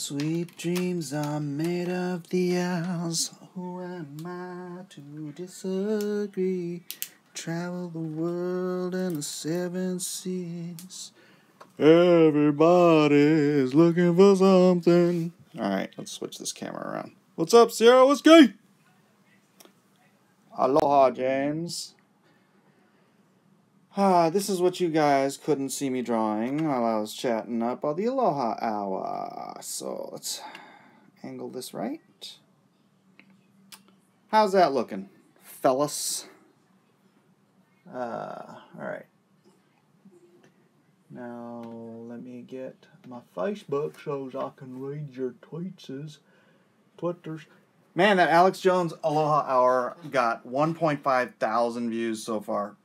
Sweet dreams are made of the owls. Who am I to disagree? Travel the world and the seven seas. Everybody's looking for something. Alright, let's switch this camera around. What's up, Sierra? What's good? Aloha, James. This is what you guys couldn't see me drawing while I was chatting up on the Aloha Hour. So let's angle this right. How's that looking, fellas? Alright. Now let me get my Facebook so I can read your tweets. Twitters. Man, that Alex Jones Aloha Hour got 1.5 thousand views so far.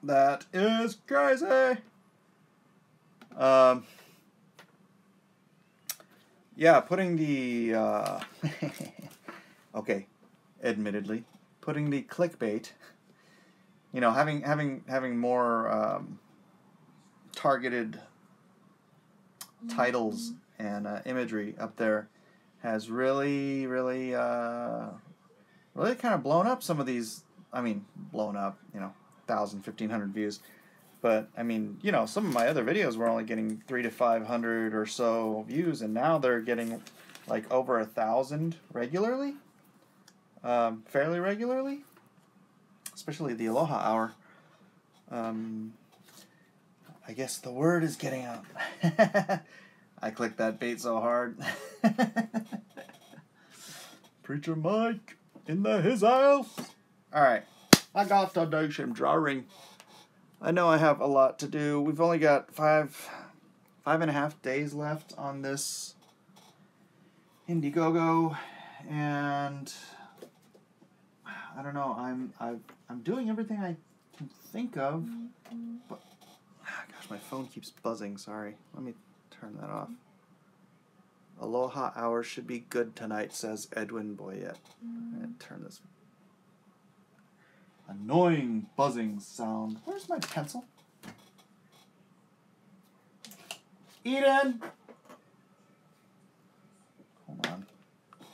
That is crazy. Yeah, putting the okay, admittedly, putting the clickbait, you know, having more targeted titles and imagery up there has really kind of blown up some of these. I mean, blown up, you know, 1,000, 1,500 views. But, I mean, you know, some of my other videos were only getting 300 to 500 or so views, and now they're getting, like, over 1,000 regularly. Fairly regularly. Especially the Aloha Hour. I guess the word is getting out. I clicked that bait so hard. Preacher Mike in his house. Alright. I got to do some drawing. I know I have a lot to do. We've only got five and a half days left on this Indiegogo, and I don't know. I'm doing everything I can think of, but gosh, my phone keeps buzzing. Sorry. Let me turn that off. Aloha Hour should be good tonight, says Edwin Boyette. I'm gonna turn this annoying buzzing sound. Where's my pencil? Eden! Hold on. I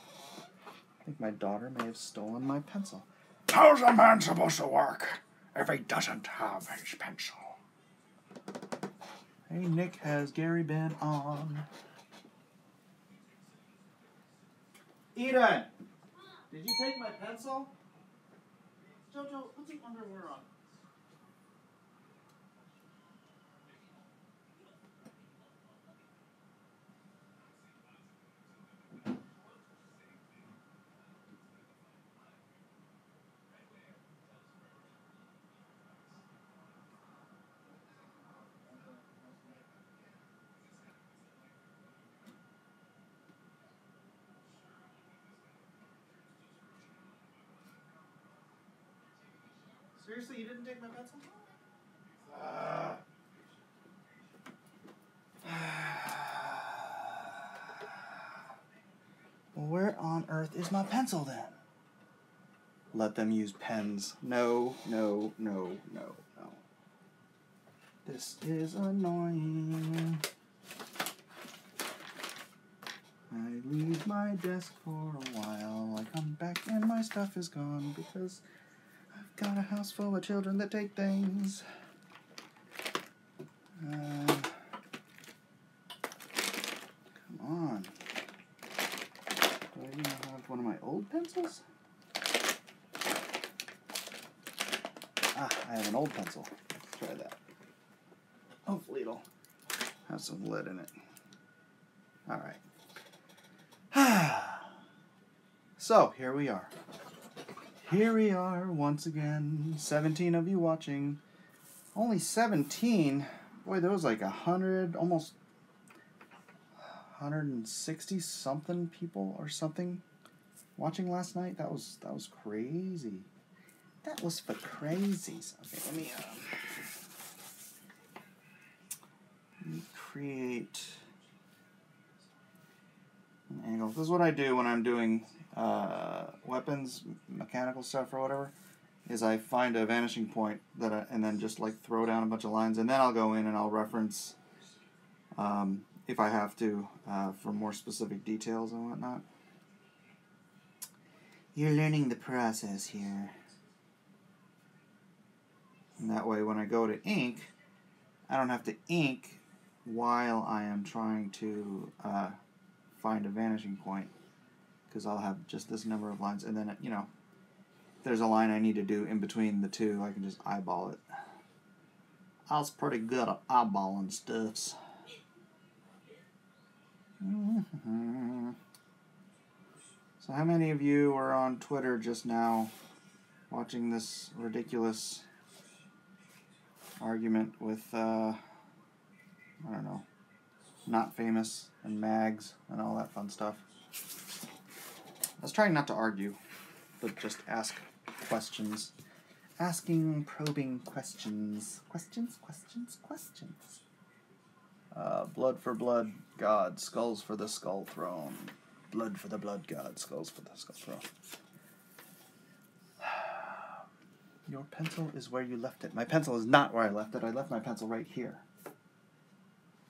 think my daughter may have stolen my pencil. How's a man supposed to work if he doesn't have his pencil? Hey, Nick, has Gary been on? Eden! Did you take my pencil? Jojo, put the underwear on. Seriously, you didn't take my pencil? Well, where on earth is my pencil then? Let them use pens. No. This is annoying. I leave my desk for a while. I come back and my stuff is gone because I've got a house full of children that take things. Come on. Do I even have one of my old pencils? I have an old pencil. Let's try that. Hopefully it'll have some lead in it. Alright. So, here we are. Here we are once again. 17 of you watching. Only 17? Boy, there was like 100, almost 160 something people or something watching last night. That was crazy. That was for crazies. Okay, let me create an angle. This is what I do when I'm doing weapons, mechanical stuff or whatever, is I find a vanishing point and then just like throw down a bunch of lines, and then I'll go in and I'll reference if I have to, for more specific details and whatnot. You're learning the process here. And that way when I go to ink, I don't have to ink while I am trying to find a vanishing point, because I'll have just this number of lines, and then, you know, if there's a line I need to do in between the two, I can just eyeball it. I was pretty good at eyeballing stuffs. So how many of you were on Twitter just now watching this ridiculous argument with, I don't know, Not Famous and Mags and all that fun stuff? I was trying not to argue, but just ask questions. Asking probing questions. Questions. Blood for blood god, skulls for the skull throne. Blood for the blood god, skulls for the skull throne. Your pencil is where you left it. My pencil is not where I left it. I left my pencil right here.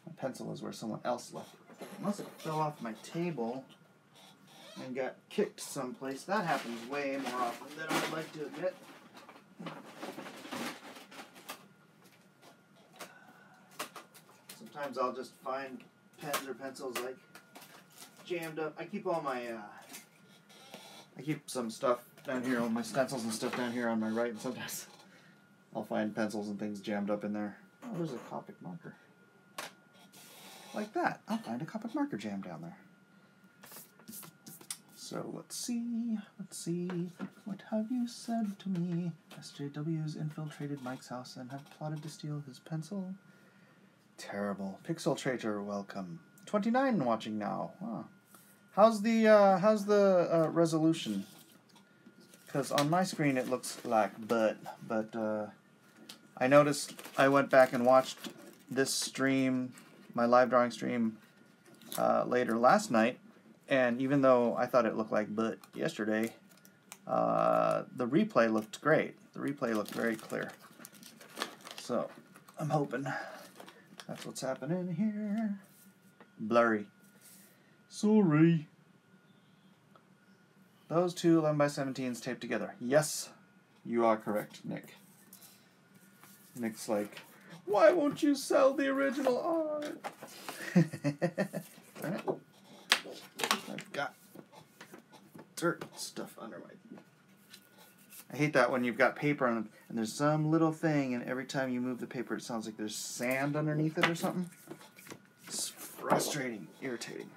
My pencil is where someone else left it. Unless it fell off my table and got kicked someplace. That happens way more often than I'd like to admit. Sometimes I'll just find pens or pencils like jammed up. I keep all my, I keep some stuff down here, all my stencils and stuff down here on my right, and sometimes I'll find pencils and things jammed up in there. Oh, there's a Copic marker. Like that. I'll find a Copic marker jammed down there. So let's see. What have you said to me? SJW's infiltrated Mike's house and have plotted to steal his pencil. Terrible. Pixel Traitor, welcome. 29 watching now. Huh. How's the resolution? Because on my screen it looks like but I noticed I went back and watched this stream, my live drawing stream, later last night, and even though I thought it looked like but yesterday, the replay looked great. The replay looked very clear. So I'm hoping that's what's happening here. Blurry. Sorry. Those two 11x17s taped together. Yes, you are correct, Nick. Nick's like, why won't you sell the original art? Darn it. I've got dirt stuff under my... I hate that when you've got paper on it and there's some little thing, and every time you move the paper it sounds like there's sand underneath it or something. It's frustrating, irritating.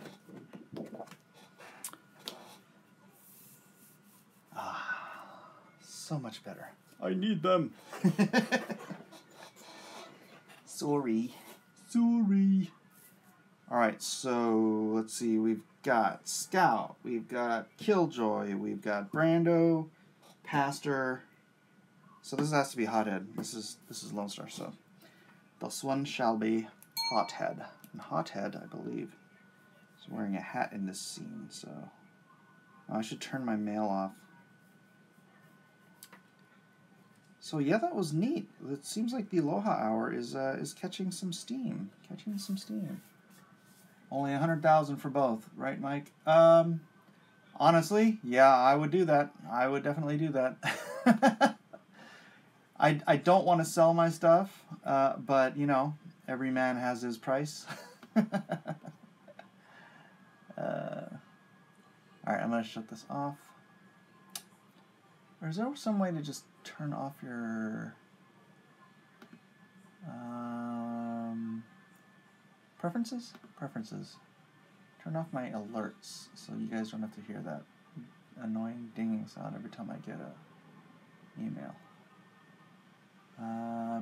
So much better. I need them. Sorry. Alright, so let's see. We've got Scout. We've got Killjoy. We've got Brando. Pastor. So this has to be Hothead. This is Lone Star, so this one shall be Hothead. And Hothead, I believe, is wearing a hat in this scene, so I should turn my mail off. So yeah, that was neat. It seems like the Aloha Hour is catching some steam. Only 100,000 for both, right, Mike? Honestly, yeah, I would do that. I would definitely do that. I don't want to sell my stuff, but you know, every man has his price. All right, I'm gonna shut this off. Or is there some way to just turn off your preferences? Turn off my alerts so you guys don't have to hear that annoying dinging sound every time I get a email.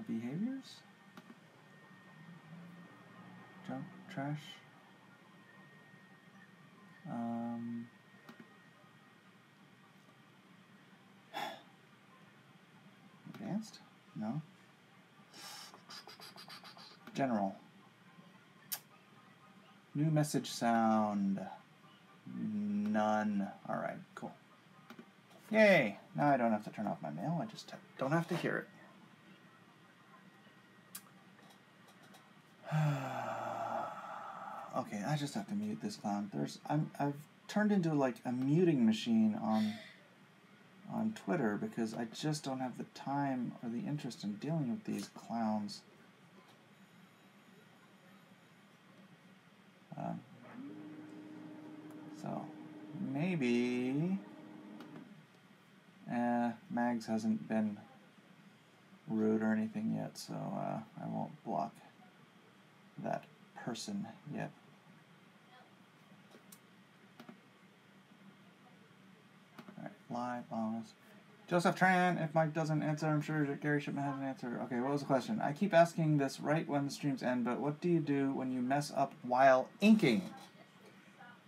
Behaviors? Junk, trash. Advanced? No. General. New message sound. None. Alright, cool. Yay! Now I don't have to turn off my mail, I just don't have to hear it. Okay, I just have to mute this clown. I've turned into like a muting machine on Twitter because I just don't have the time or the interest in dealing with these clowns. So maybe Mags hasn't been rude or anything yet, so I won't block that person yet. Alright, live bonus. Joseph Tran, if Mike doesn't answer, I'm sure Gary Shipman has an answer. Okay, what was the question? I keep asking this right when the streams end, but what do you do when you mess up while inking?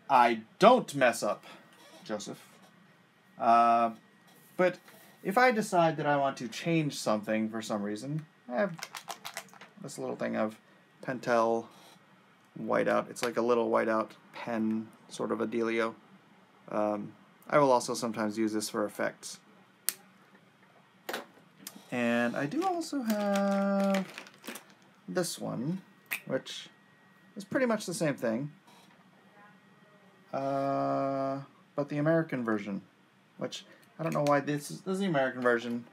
I don't mess up, Joseph. But if I decide that I want to change something for some reason, I have this little thing of Pentel whiteout. It's like a little whiteout pen, sort of a dealio. I will also sometimes use this for effects. And I do also have this one, which is pretty much the same thing. But the American version, which I don't know why this is the American version.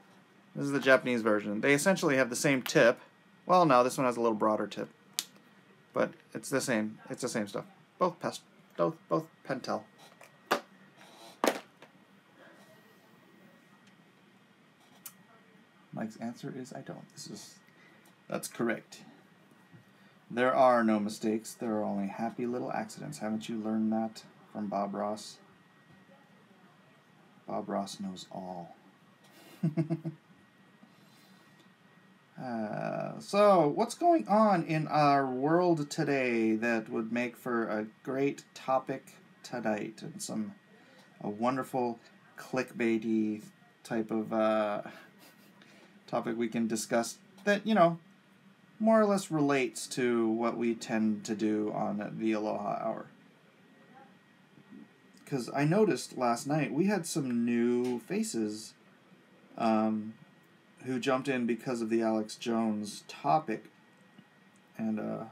This is the Japanese version. They essentially have the same tip. Well, no, this one has a little broader tip, but it's the same. It's the same stuff. Both Pentel. Mike's answer is I don't. That's correct. There are no mistakes. There are only happy little accidents. Haven't you learned that from Bob Ross? Bob Ross knows all. So, what's going on in our world today that would make for a great topic tonight and a wonderful clickbaity type of topic we can discuss that, more or less relates to what we tend to do on the Aloha Hour. Because I noticed last night we had some new faces who jumped in because of the Alex Jones topic. And I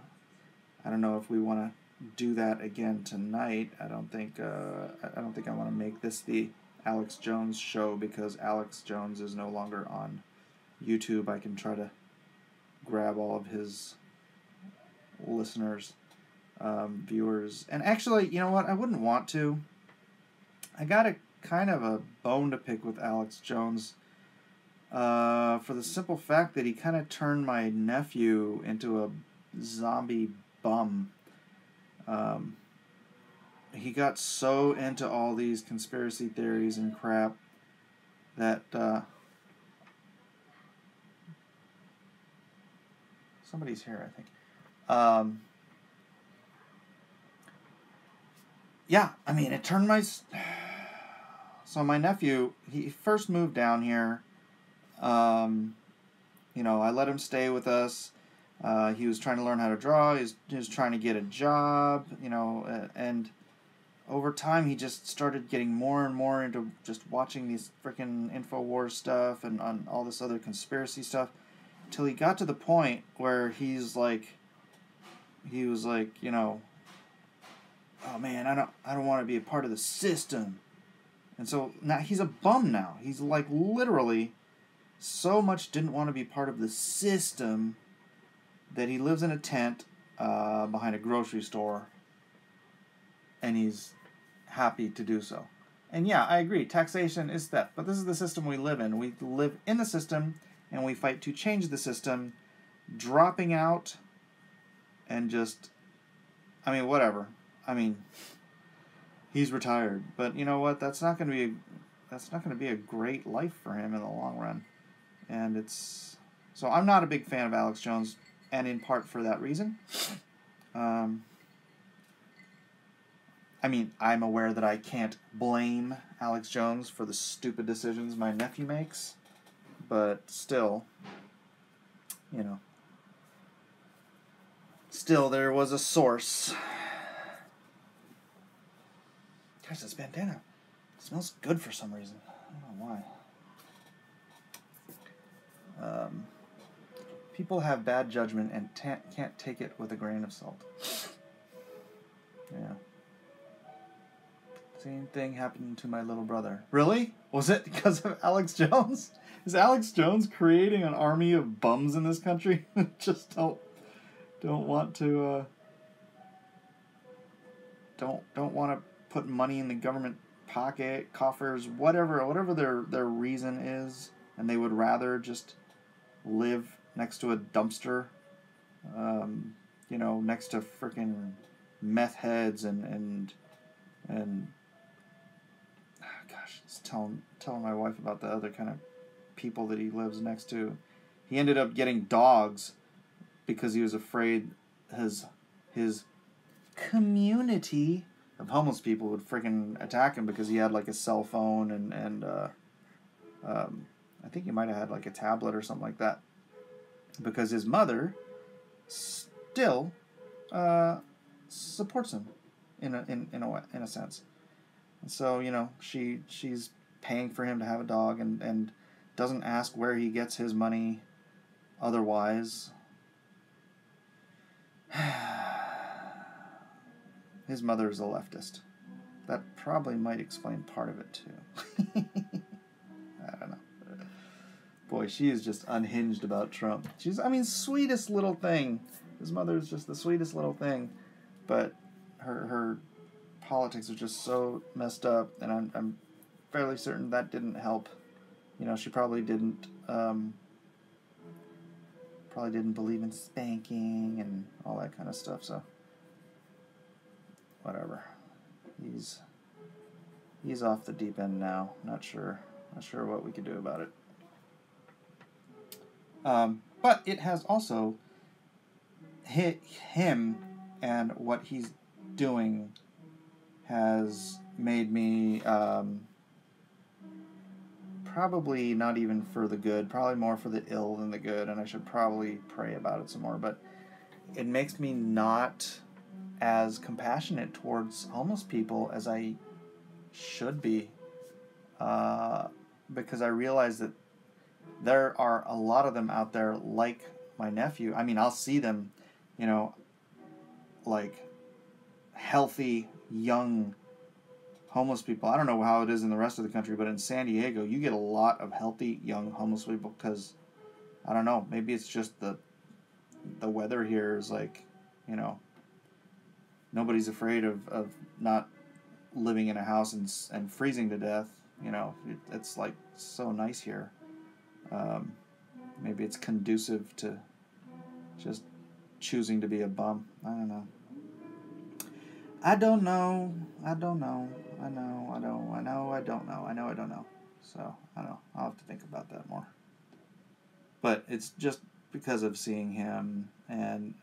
don't know if we want to do that again tonight. I don't think I want to make this the Alex Jones show because Alex Jones is no longer on YouTube. I can try to grab all of his listeners, viewers. And actually, you know what? I wouldn't want to. I got a kind of a bone to pick with Alex Jones for the simple fact that he kind of turned my nephew into a zombie bum. He got so into all these conspiracy theories and crap that somebody's here, I think. Yeah, I mean, it turned my... So my nephew, he first moved down here. I let him stay with us. He was trying to learn how to draw. He was trying to get a job, and over time he just started getting more and more into just watching these freaking InfoWars stuff and on all this other conspiracy stuff, till he got to the point where he was like, oh man, I don't want to be a part of the system. And so now he's a bum now. He's like literally so much didn't want to be part of the system that he lives in a tent behind a grocery store, and he's happy to do so. And yeah, I agree, taxation is theft, but this is the system we live in. We live in the system, and we fight to change the system, dropping out, and just, whatever. He's retired, but you know what? That's not going to be a great life for him in the long run. And so I'm not a big fan of Alex Jones, and in part for that reason. I'm aware that I can't blame Alex Jones for the stupid decisions my nephew makes, but still, there was a source. Gosh, this bandana smells good for some reason. I don't know why. People have bad judgment and can't take it with a grain of salt. Yeah. Same thing happened to my little brother. Really? Was it because of Alex Jones? Is Alex Jones creating an army of bums in this country? Just don't want to don't want to put money in the government pocket, coffers, whatever their reason is, and they would rather just live next to a dumpster, next to freaking meth heads and gosh, it's telling my wife about the other kind of people that he lives next to. He ended up getting dogs because he was afraid his community of homeless people would freaking attack him because he had like a cell phone and I think he might have had like a tablet or something like that, because his mother still supports him in a sense. And so she's paying for him to have a dog and doesn't ask where he gets his money otherwise. His mother is a leftist. That probably might explain part of it too. I don't know. Boy, she is just unhinged about Trump. She's, sweetest little thing. His mother is just the sweetest little thing, but her politics are just so messed up, and I'm fairly certain that didn't help. She probably didn't believe in spanking and all that kind of stuff. So whatever. He's off the deep end now. Not sure what we could do about it. But it has also hit him, and what he's doing has made me probably not even for the good, probably more for the ill than the good, and I should probably pray about it some more, but it makes me not as compassionate towards homeless people as I should be, because I realize that there are a lot of them out there like my nephew. I'll see them, like healthy, young homeless people. I don't know how it is in the rest of the country, but in San Diego, you get a lot of healthy, young homeless people because, I don't know, maybe it's just the weather here is like, nobody's afraid of not living in a house and freezing to death. It's like so nice here. Maybe it's conducive to just choosing to be a bum. I don't know. So, I don't know. I'll have to think about that more. But it's just because of seeing him and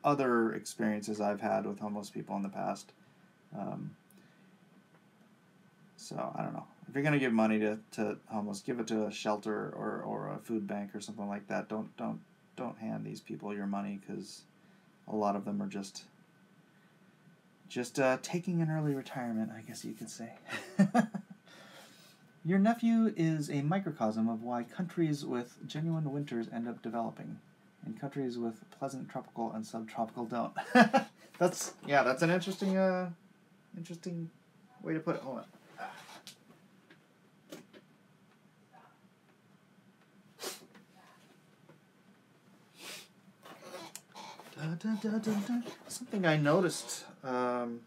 other experiences I've had with homeless people in the past. So, I don't know. If you're going to give money to homeless, give it to a shelter or a food bank or something like that. Don't hand these people your money, because a lot of them are just taking an early retirement, I guess you could say. Your nephew is a microcosm of why countries with genuine winters end up developing, and countries with pleasant tropical and subtropical don't. That's an interesting way to put it. Hold on. Something I noticed. Boy,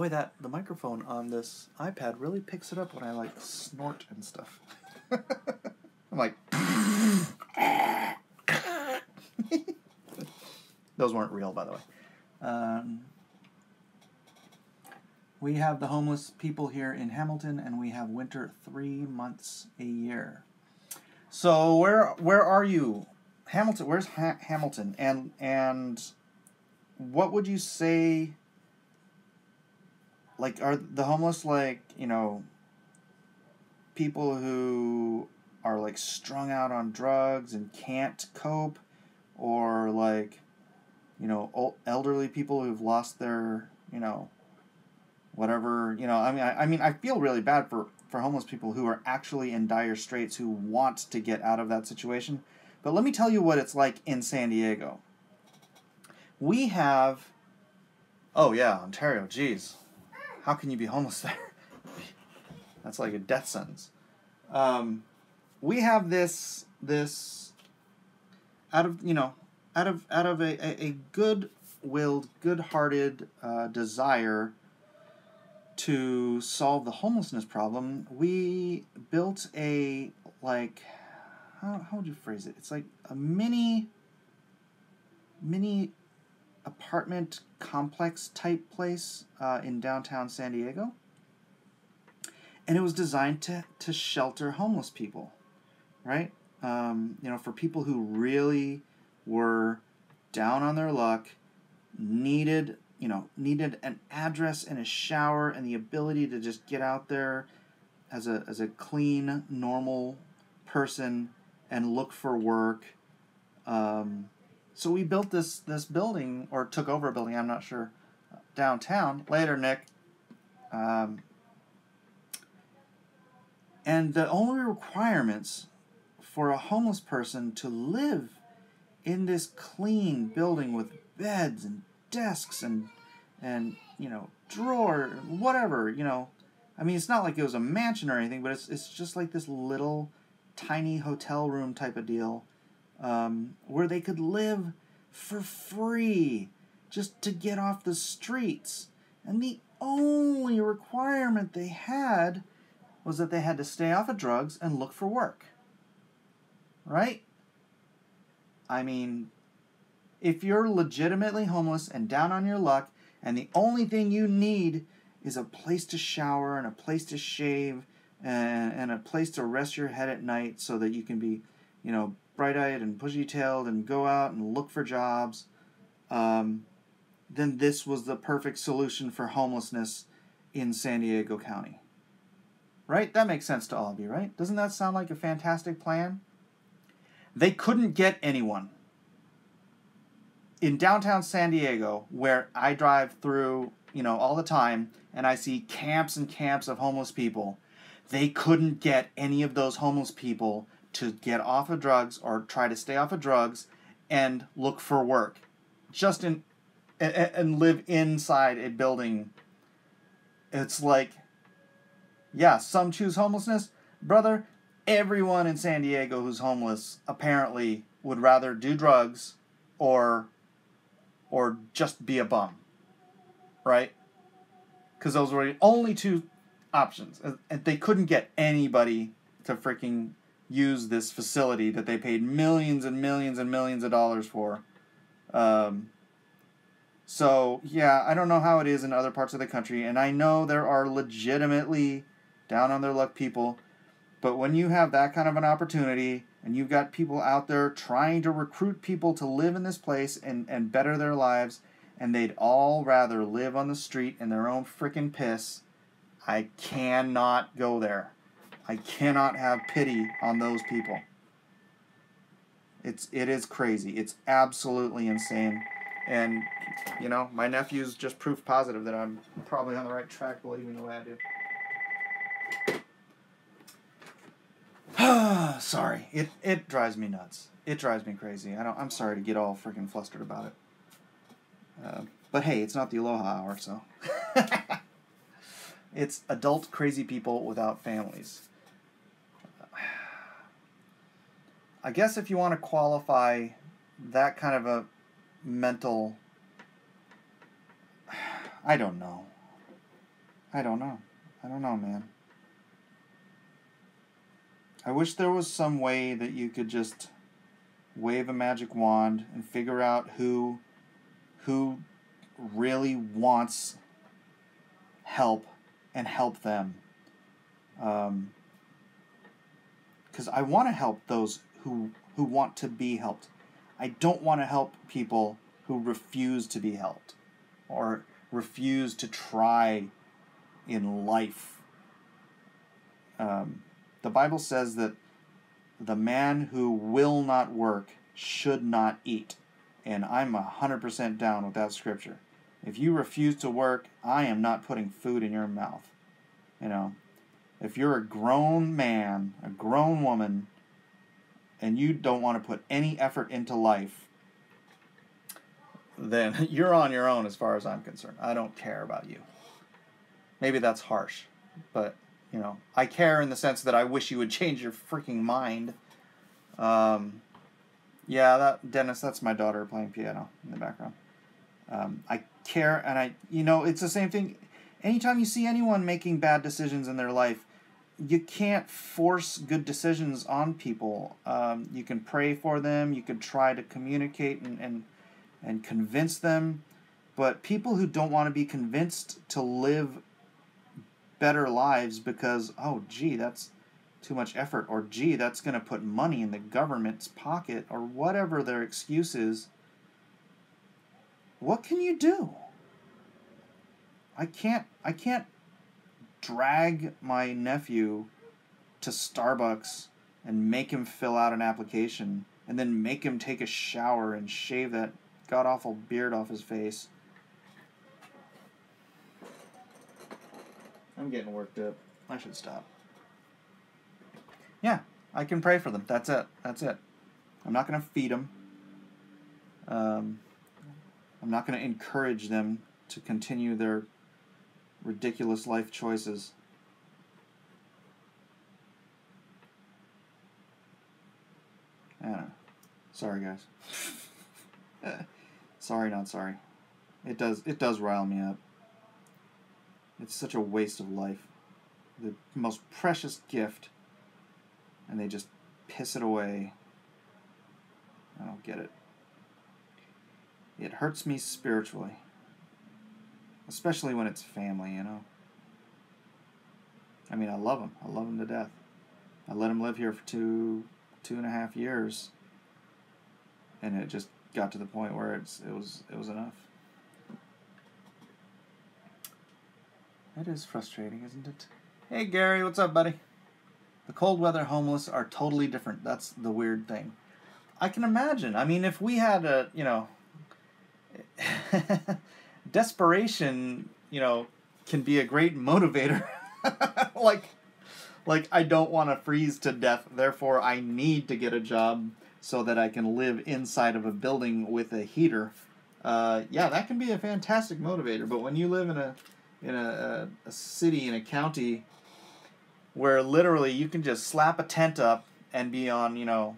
the microphone on this iPad really picks it up when I like snort and stuff. I'm like, those weren't real, by the way. We have the homeless people here in Hamilton, and we have winter 3 months a year. So where are you? Hamilton, where's Hamilton? And what would you say, like, are the homeless, like, people who are, like, strung out on drugs and can't cope, or, like, elderly people who've lost their, whatever, I feel really bad for homeless people who are actually in dire straits, who want to get out of that situation. But let me tell you what it's like in San Diego. We have Oh yeah, Ontario. Jeez, how can you be homeless there? That's like a death sentence. We have this out of a good-willed, good-hearted desire to solve the homelessness problem. We built a how would you phrase it? It's like a mini apartment complex type place in downtown San Diego. And it was designed to shelter homeless people, right? For people who really were down on their luck, needed an address and a shower and the ability to just get out there as a clean, normal person and look for work. So we built this building, or took over a building, I'm not sure, downtown. Later, Nick. And the only requirements for a homeless person to live in this clean building with beds and desks and drawer, whatever, I mean, it's not like it was a mansion or anything, but it's just like this little tiny hotel room type of deal, where they could live for free just to get off the streets. And the only requirement they had was that they had to stay off of drugs and look for work. Right? I mean, if you're legitimately homeless and down on your luck, and the only thing you need is a place to shower and a place to shave and a place to rest your head at night so that you can be, bright-eyed and bushy-tailed and go out and look for jobs, then this was the perfect solution for homelessness in San Diego County. Right? That makes sense to all of you, right? Doesn't that sound like a fantastic plan? They couldn't get anyone. In downtown San Diego, where I drive through, all the time, and I see camps and camps of homeless people, they couldn't get any of those homeless people to get off of drugs or try to stay off of drugs and look for work. And live inside a building. It's like, yeah, some choose homelessness. Brother, everyone in San Diego who's homeless apparently would rather do drugs or just be a bum. Right? Because those were the only two options. And they couldn't get anybody to freaking use this facility that they paid millions and millions and millions of dollars for. So, yeah, I don't know how it is in other parts of the country, and I know there are legitimately down on their luck people, but when you have that kind of an opportunity, and you've got people out there trying to recruit people to live in this place and better their lives, and they'd all rather live on the street in their own frickin' piss, I cannot go there. I cannot have pity on those people. It is crazy. It's absolutely insane. And, my nephew's just proof positive that I'm probably on the right track believing the way I do. Sorry. It drives me nuts. It drives me crazy. I'm sorry to get all freaking flustered about it. But hey, it's not the Aloha Hour, so. It's adult crazy people without families. I guess if you want to qualify that kind of a mental... I don't know, man. I wish there was some way that you could just wave a magic wand and figure out who really wants help and help them. Because I want to help those who want to be helped. I don't want to help people who refuse to be helped or refuse to try in life. The Bible says that the man who will not work should not eat. And I'm 100% down with that scripture. If you refuse to work, I am not putting food in your mouth. If you're a grown man, a grown woman, and you don't want to put any effort into life, then you're on your own as far as I'm concerned. I don't care about you. Maybe that's harsh, but, you know, I care in the sense that I wish you would change your freaking mind. Yeah, Dennis, that's my daughter playing piano in the background. I care, and you know, it's the same thing. Anytime you see anyone making bad decisions in their life, you can't force good decisions on people. You can pray for them, you can try to communicate and convince them, but people who don't want to be convinced to live better lives because, oh, gee, that's too much effort, or gee, that's going to put money in the government's pocket, or whatever their excuse is, what can you do? I can't drag my nephew to Starbucks and make him fill out an application and then make him take a shower and shave that god-awful beard off his face. I'm getting worked up. I should stop. Yeah, I can pray for them. That's it. I'm not going to feed them. I'm not going to encourage them to continue their ridiculous life choices. I don't know. Sorry, guys. Sorry, not sorry. It does rile me up. It's such a waste of life. The most precious gift, and they just piss it away. I don't get it. It hurts me spiritually. Especially when it's family, you know. I mean, I love them. I love them to death. I let them live here for two and a half years, and it just got to the point where it was enough. It is frustrating, isn't it? Hey, Gary, what's up, buddy? The cold weather homeless are totally different. That's the weird thing. I can imagine. I mean, if we had a, you know, desperation, you know, can be a great motivator. like I don't want to freeze to death, therefore I need to get a job so that I can live inside of a building with a heater. Yeah, that can be a fantastic motivator. But when you live in a city, in a county, where literally you can just slap a tent up and be on, you know,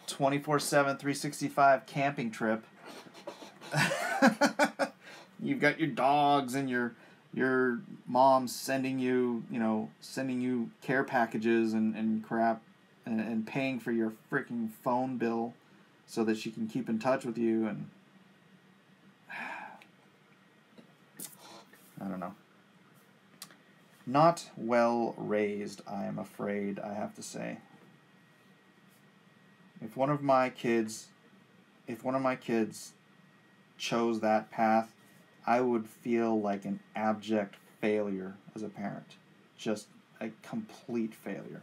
24/7, 365 camping trip. You've got your dogs and your mom sending you care packages and crap and paying for your freaking phone bill so that she can keep in touch with you, and I don't know. Not well raised, I am afraid, I have to say. If one of my kids chose that path, I would feel like an abject failure as a parent. Just a complete failure.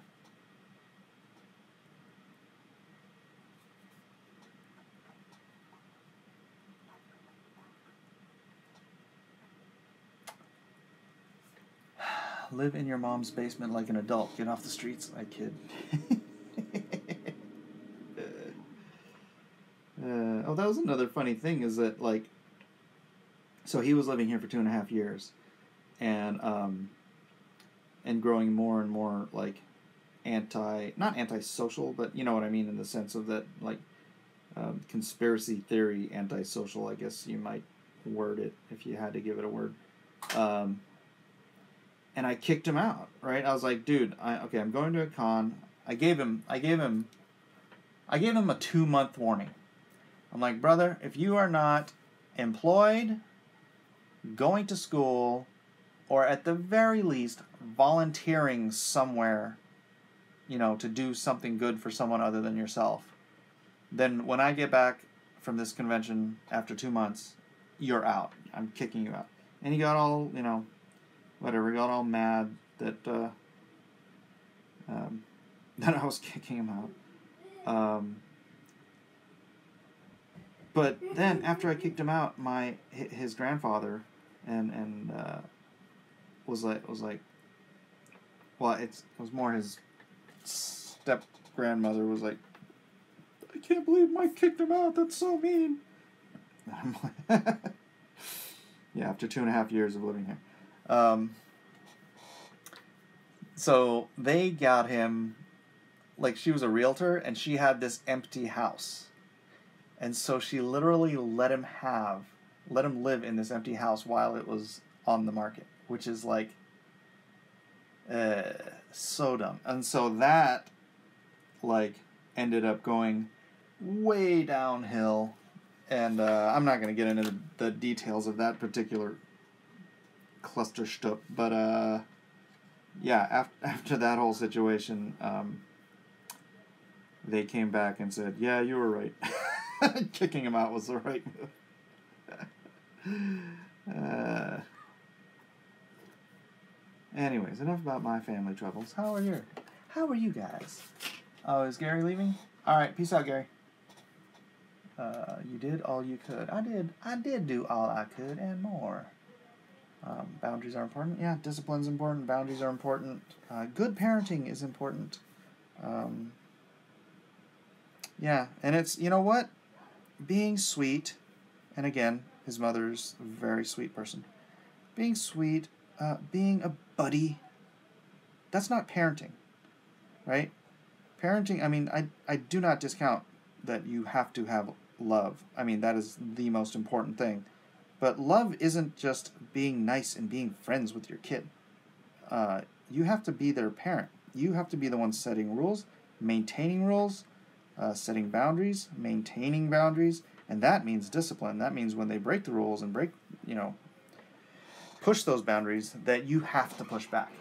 Live in your mom's basement like an adult. Get off the streets. I kid. Oh, that was another funny thing, is that, like, so he was living here for 2.5 years, and growing more and more, like, not antisocial, but you know what I mean, in the sense of that, like, conspiracy theory antisocial, I guess you might word it if you had to give it a word. And I kicked him out, right? I was like, dude, I'm going to a con. I gave him a 2-month warning. I'm like, brother, if you are not employed, going to school, or at the very least volunteering somewhere, you know, to do something good for someone other than yourself, then when I get back from this convention after 2 months, you're out. I'm kicking you out. And he got all, you know, whatever, got all mad that that I was kicking him out. But then after I kicked him out, his grandfather and was like, well, it was more his step grandmother was like, I can't believe Mike kicked him out. That's so mean. Yeah, after 2.5 years of living here. So they got him, like, she was a realtor, and she had this empty house. And so she literally let him live in this empty house while it was on the market, which is like so dumb. And so that like ended up going way downhill, and I'm not going to get into the details of that particular cluster stuff, but yeah, after that whole situation, they came back and said, yeah, you were right. Kicking him out was the right move. Anyways, enough about my family troubles. How are you guys? Oh, is Gary leaving? Alright, peace out, Gary. You did all you could. I did do all I could and more. Boundaries are important. Yeah, discipline's important. Boundaries are important. Good parenting is important. Yeah, and it's, you know what? Being sweet, and again, his mother's a very sweet person. Being sweet, being a buddy, that's not parenting, right? Parenting, I mean, I do not discount that you have to have love. I mean, that is the most important thing. But love isn't just being nice and being friends with your kid. You have to be their parent. You have to be the one setting rules, maintaining rules, setting boundaries, maintaining boundaries, and that means discipline. That means when they break the rules and push those boundaries, that you have to push back.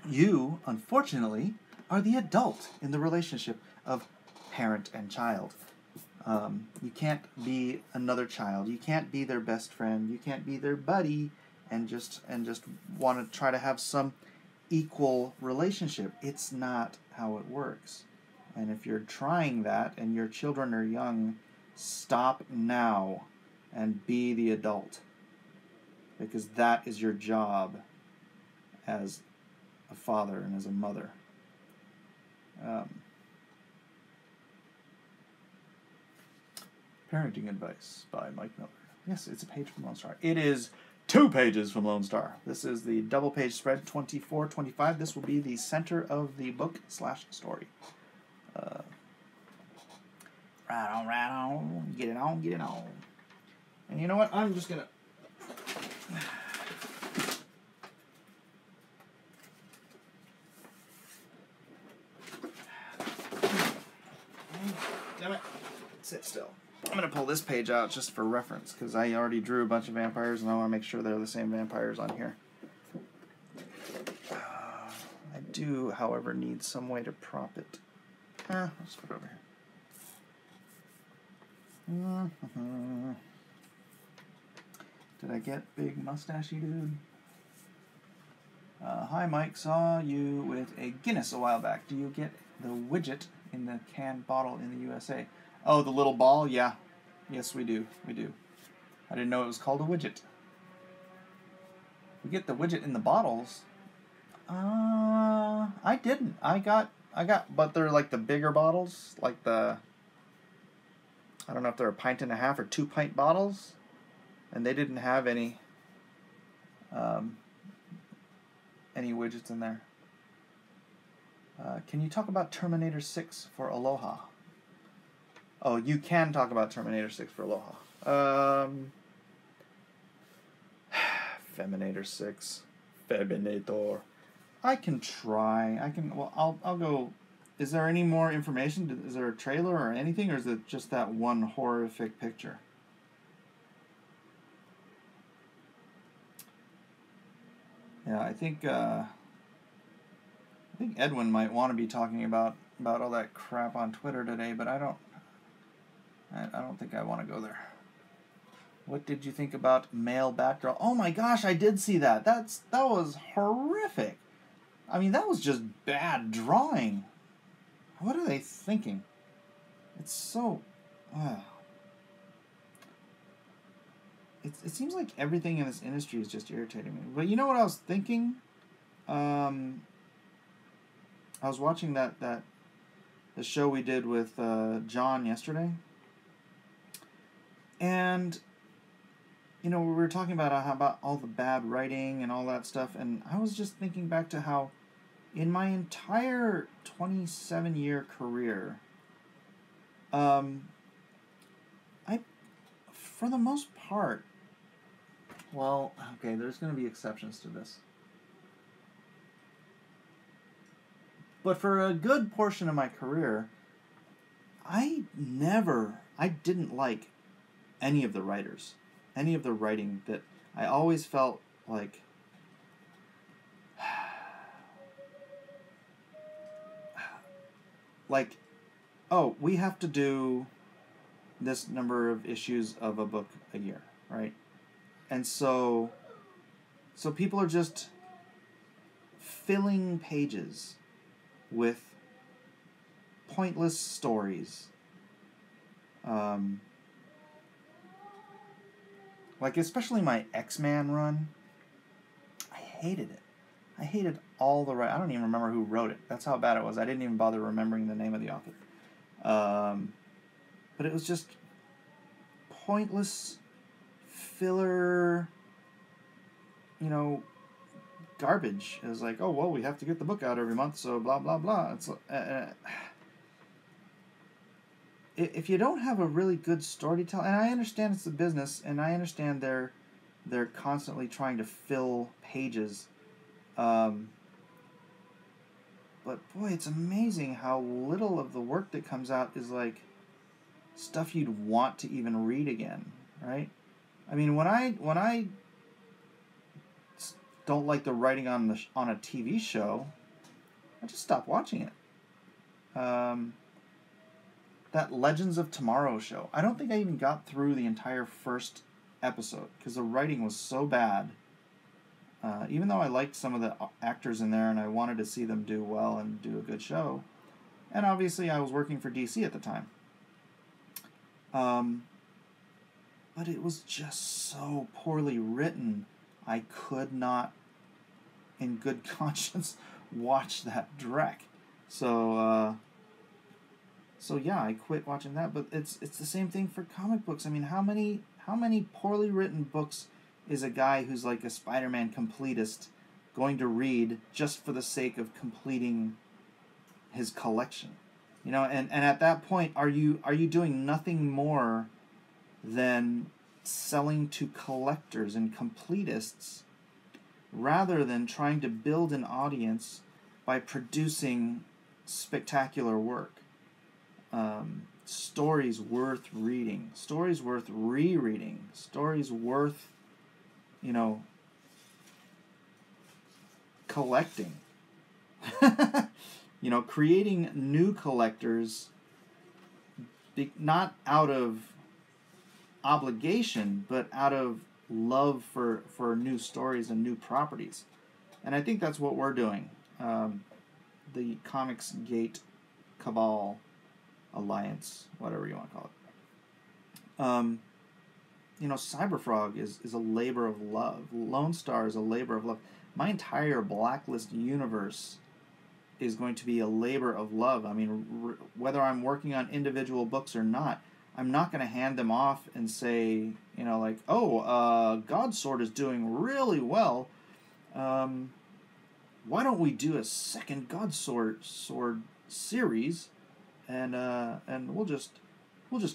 You, unfortunately, are the adult in the relationship of parent and child. You can't be another child. You can't be their best friend. You can't be their buddy and just want to try to have some equal relationship. It's not how it works. And if you're trying that and your children are young, stop now and be the adult. Because that is your job as a father and as a mother. Parenting Advice by Mike Miller. Yes, it's a page from Lone Star. It is 2 pages from Lone Star. This is the double page spread, 24-25. This will be the center of the book/story. Right on. Get it on. And you know what? I'm just gonna... Damn it. Sit still. I'm going to pull this page out just for reference, because I already drew a bunch of vampires, and I want to make sure they're the same vampires on here. I do, however, need some way to prop it. I'll just put it over here. Did I get big mustachy dude? Hi, Mike. Saw you with a Guinness a while back. Do you get the widget in the canned bottle in the USA? Oh, the little ball? Yeah. Yes, we do. I didn't know it was called a widget. We get the widget in the bottles. I didn't. I got, but they're like the bigger bottles, like the, I don't know if they're 1.5 pints or 2 pint bottles, and they didn't have any widgets in there. Can you talk about Terminator 6 for Aloha? Oh, you can talk about Terminator 6 for Aloha. Feminator 6. Feminator. I can try. I'll go. Is there any more information? Is there a trailer or anything, or is it just that one horrific picture? Yeah, I think Edwin might want to be talking about all that crap on Twitter today, but I don't think I want to go there. What did you think about male Batgirl? Oh my gosh, I did see that. That was horrific. I mean, that was just bad drawing. What are they thinking? It's so... It seems like everything in this industry is just irritating me. But you know what I was thinking? I was watching the show we did with John yesterday. And, you know, we were talking about how about all the bad writing and all that stuff, and I was just thinking back to how in my entire 27-year career, I, for the most part, well, okay, there's going to be exceptions to this. But for a good portion of my career, I didn't like any of the writers, any of the writing that I always felt like, oh, we have to do this number of issues of a book a year, right? And so people are just filling pages with pointless stories. Like especially my X-Man run, I hated it. I hated all the I don't even remember who wrote it. That's how bad it was. I didn't even bother remembering the name of the author. But it was just pointless filler, you know, garbage. It was like, oh, well, we have to get the book out every month, so blah, blah, blah. It's if you don't have a really good storytelling, and I understand it's a business, and I understand they're constantly trying to fill pages, but boy, it's amazing how little of the work that comes out is like stuff you'd want to even read again, right? I mean, when I don't like the writing on a TV show, I just stop watching it. That Legends of Tomorrow show, I don't think I even got through the entire first episode because the writing was so bad. Even though I liked some of the actors in there and I wanted to see them do well and do a good show, and obviously I was working for DC at the time. But it was just so poorly written, I could not, in good conscience, watch that Drek. So yeah, I quit watching that. But it's the same thing for comic books. I mean, how many poorly written books is a guy who's like a Spider-Man completist going to read just for the sake of completing his collection? You know, and at that point, are you doing nothing more than selling to collectors and completists rather than trying to build an audience by producing spectacular work? Stories worth reading, stories worth rereading, stories worth, you know, collecting. You know, creating new collectors, not out of obligation, but out of love for new stories and new properties. And I think that's what we're doing. The Comics Gate Cabal Alliance, whatever you want to call it. You know, Cyberfrog is a labor of love. Lone Star is a labor of love. My entire Blacklist universe is going to be a labor of love. I mean, whether I'm working on individual books or not, I'm not going to hand them off and say, you know, like, oh, Godsword is doing really well. Why don't we do a second Godsword series, and we'll just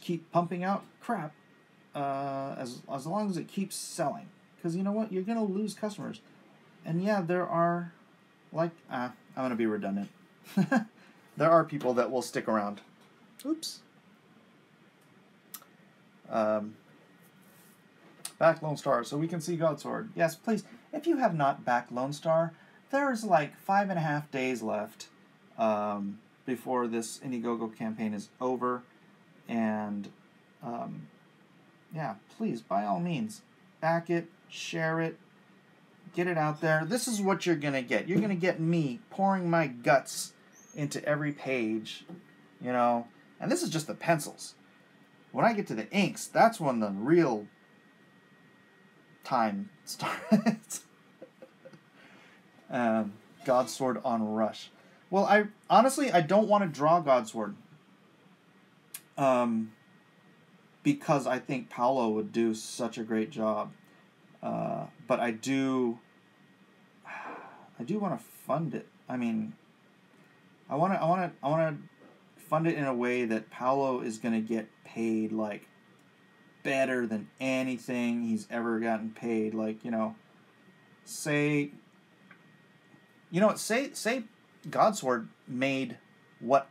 keep pumping out crap as long as it keeps selling. Because you know what, you're going to lose customers. And yeah, there are, like, I'm going to be redundant. There are people that will stick around. Oops. Back Lone Star so we can see Godsword. Yes, please. If you have not backed Lone Star, there's like 5.5 days left before this Indiegogo campaign is over. And yeah, please, by all means, back it, share it, get it out there. This is what you're going to get. You're going to get me pouring my guts into every page, you know. And this is just the pencils. When I get to the inks, that's when the real time starts. Godsword on Rush. Well, I don't want to draw Godsword. because I think Paolo would do such a great job. But I do want to fund it. I mean, I want to fund it in a way that Paolo is going to get paid like better than anything he's ever gotten paid. Like, say Godsword made what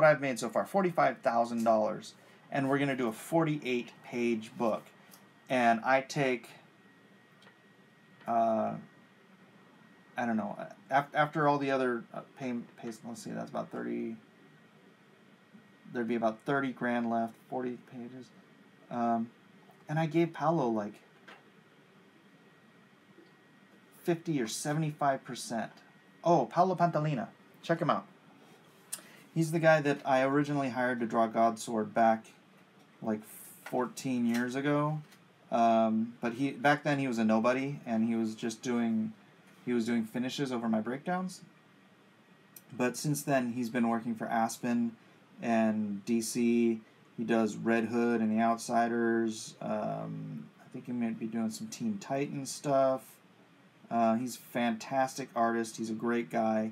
I've made so far, $45,000, and we're going to do a 48-page book, and I take I don't know, after all the other let's see, that's about 30, there'd be about 30 grand left, 40 pages, and I gave Paolo like 50 or 75%. Oh, Paolo Pantalina, check him out. He's the guy that I originally hired to draw Godsword back like 14 years ago. But back then he was a nobody, and he was doing finishes over my breakdowns. But since then he's been working for Aspen and DC. He does Red Hood and The Outsiders. I think he might be doing some Teen Titans stuff. He's a fantastic artist. He's a great guy,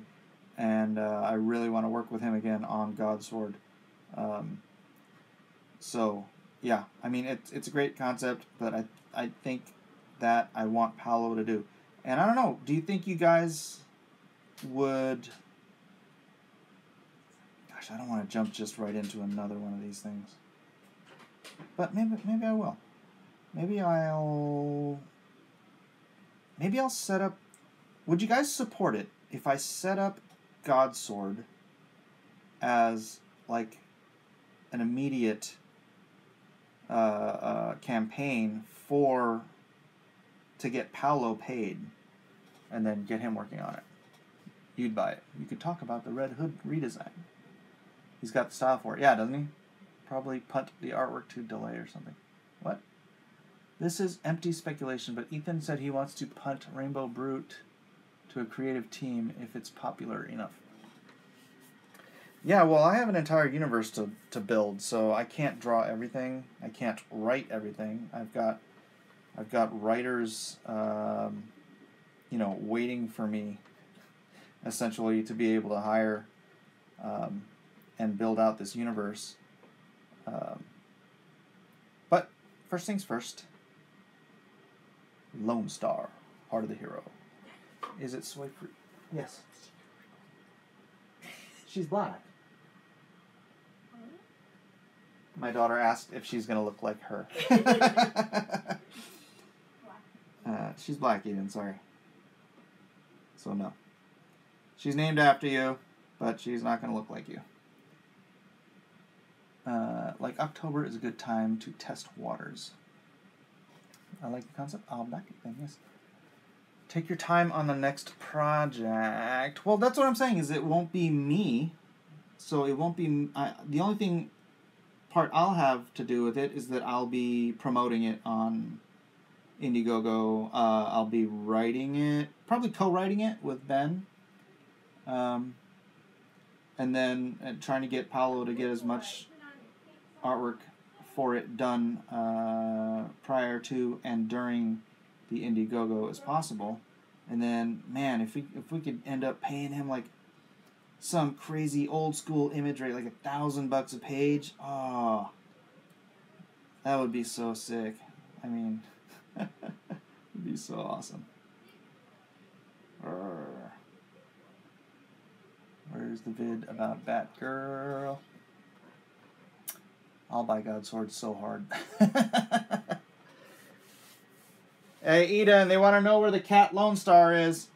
and I really want to work with him again on Godsword. So yeah, I mean it's a great concept, but I think that I want Paolo to do. And I don't know, do you think you guys would... Gosh, I don't want to jump just right into another one of these things. But maybe I will. Maybe I'll set up... Would you guys support it if I set up Godsword as like an immediate campaign to get Paolo paid, and then get him working on it? You'd buy it. You could talk about the Red Hood redesign. He's got the style for it. Yeah, doesn't he? Probably punt the artwork to delay or something. What? This is empty speculation, but Ethan said he wants to punt Rainbow Brute to a creative team if it's popular enough. Yeah, well, I have an entire universe to build, so I can't draw everything. I can't write everything. I've got writers, waiting for me, essentially, to be able to hire and build out this universe. But first things first. LONESTAR, Heart of the Hero. Is it soy free? Yes. She's black. My daughter asked if she's going to look like her. She's black, Eden, sorry. So no. She's named after you, but she's not going to look like you. Like October is a good time to test waters. I like the concept. I'll back it then, yes. Take your time on the next project. Well, that's what I'm saying, is it won't be me. So it won't be... the only part I'll have to do with it is that I'll be promoting it on Indiegogo. I'll be writing it, probably co-writing it with Ben. And then trying to get Paolo to get as much artwork for it done prior to and during the Indiegogo as possible. And then, man, if we could end up paying him like some crazy old school imagery, like $1,000 a page, oh, that would be so sick. I mean, it'd be so awesome. Where's the vid about Batgirl? I'll buy Godsword so hard. Hey, Eden, they want to know where the cat LONESTAR is.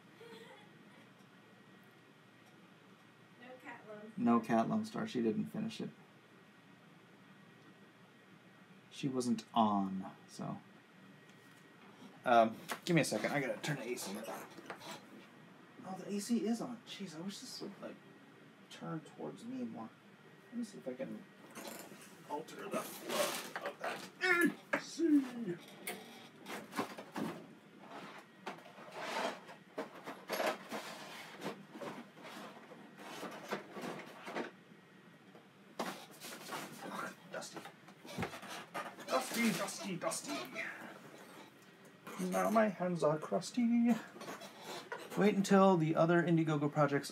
No cat LONESTAR. She didn't finish it. She wasn't on, so. Give me a second. I gotta turn the AC on. Oh, the AC is on. Jeez, I wish this would, like, turn towards me more. Let me see if I can alter the flow of that AC. dusty, dusty, dusty. Now my hands are crusty. Wait until the other Indiegogo projects,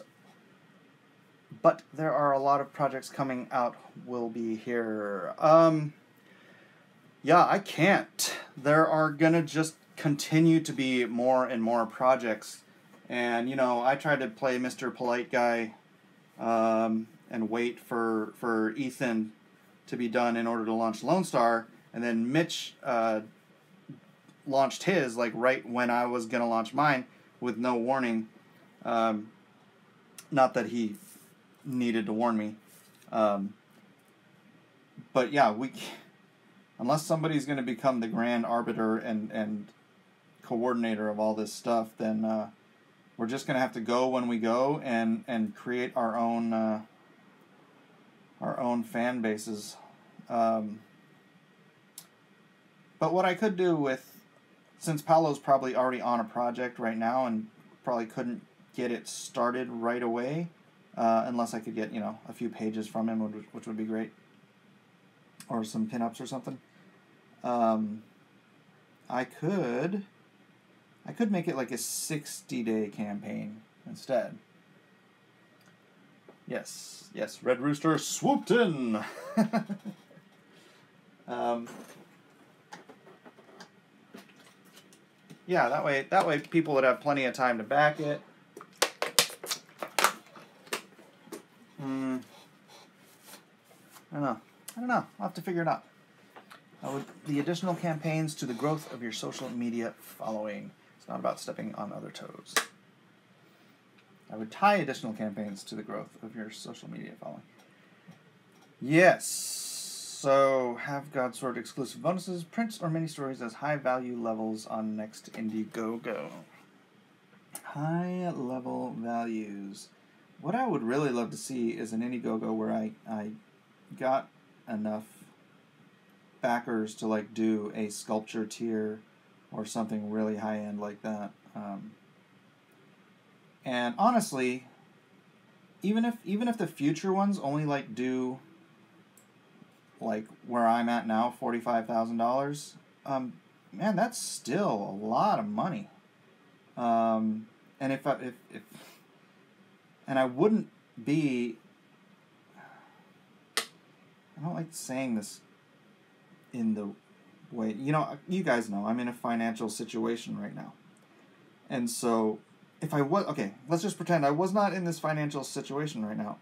but there are a lot of projects coming out, will be here. Yeah, I can't. There are gonna just continue to be more and more projects. And, you know, I tried to play Mr. Polite Guy and wait for Ethan to be done in order to launch LONESTAR, and then Mitch launched his, like, right when I was going to launch mine with no warning. Not that he needed to warn me. But, yeah, unless somebody's going to become the grand arbiter and coordinator of all this stuff, then we're just going to have to go when we go and create our own fan bases. But what I could do since Paolo's probably already on a project right now and probably couldn't get it started right away, unless I could get, you know, a few pages from him, which would be great, or some pinups or something. I could make it like a 60-day campaign instead. Yes, Red Rooster swooped in. Yeah, that way people would have plenty of time to back it. I don't know. I'll have to figure it out. The additional campaigns to the growth of your social media following. It's not about stepping on other toes. I would tie additional campaigns to the growth of your social media following. Yes. So, have Godsword exclusive bonuses, prints, or mini stories as high value levels on next Indiegogo. High level values. What I would really love to see is an Indiegogo where I got enough backers to, like, do a sculpture tier or something really high end like that. And honestly, even if the future ones only, like, do, like, where I'm at now, $45,000, man, that's still a lot of money. And if and I wouldn't be, I don't like saying this in the way, you know, you guys know I'm in a financial situation right now. And so if I was, okay, let's just pretend I was not in this financial situation right now.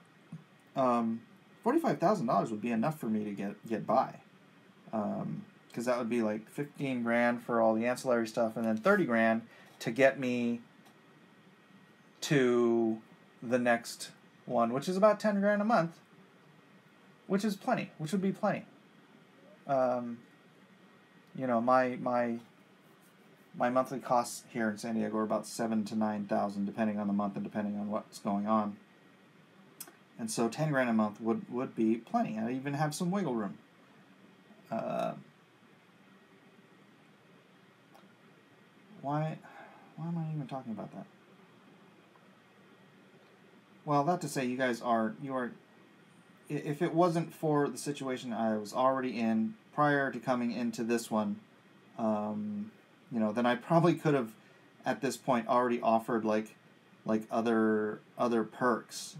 $45,000 would be enough for me to get by. Because that would be like 15 grand for all the ancillary stuff, and then 30 grand to get me to the next one, which is about 10 grand a month, which is plenty, which would be plenty. You know, my monthly costs here in San Diego are about $7,000 to $9,000, depending on the month and depending on what's going on. And so 10 grand a month would be plenty. I even have some wiggle room. Why am I even talking about that? Well, that to say, you are, if it wasn't for the situation I was already in prior to coming into this one, you know, then I probably could have, at this point, already offered like other perks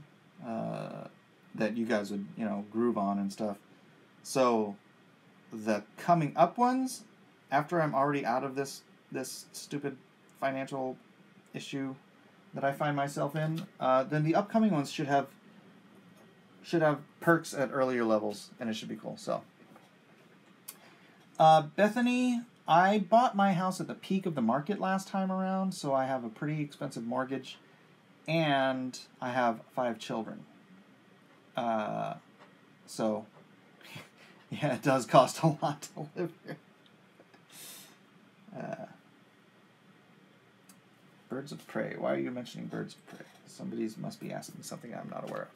that you guys would, you know, groove on and stuff. So the coming up ones, after I'm already out of this stupid financial issue that I find myself in, then the upcoming ones should have perks at earlier levels, and it should be cool. So, Bethany, I bought my house at the peak of the market last time around, so I have a pretty expensive mortgage, and I have 5 children. So, yeah, it does cost a lot to live here. Birds of Prey. Why are you mentioning Birds of Prey? Somebody must be asking something I'm not aware of.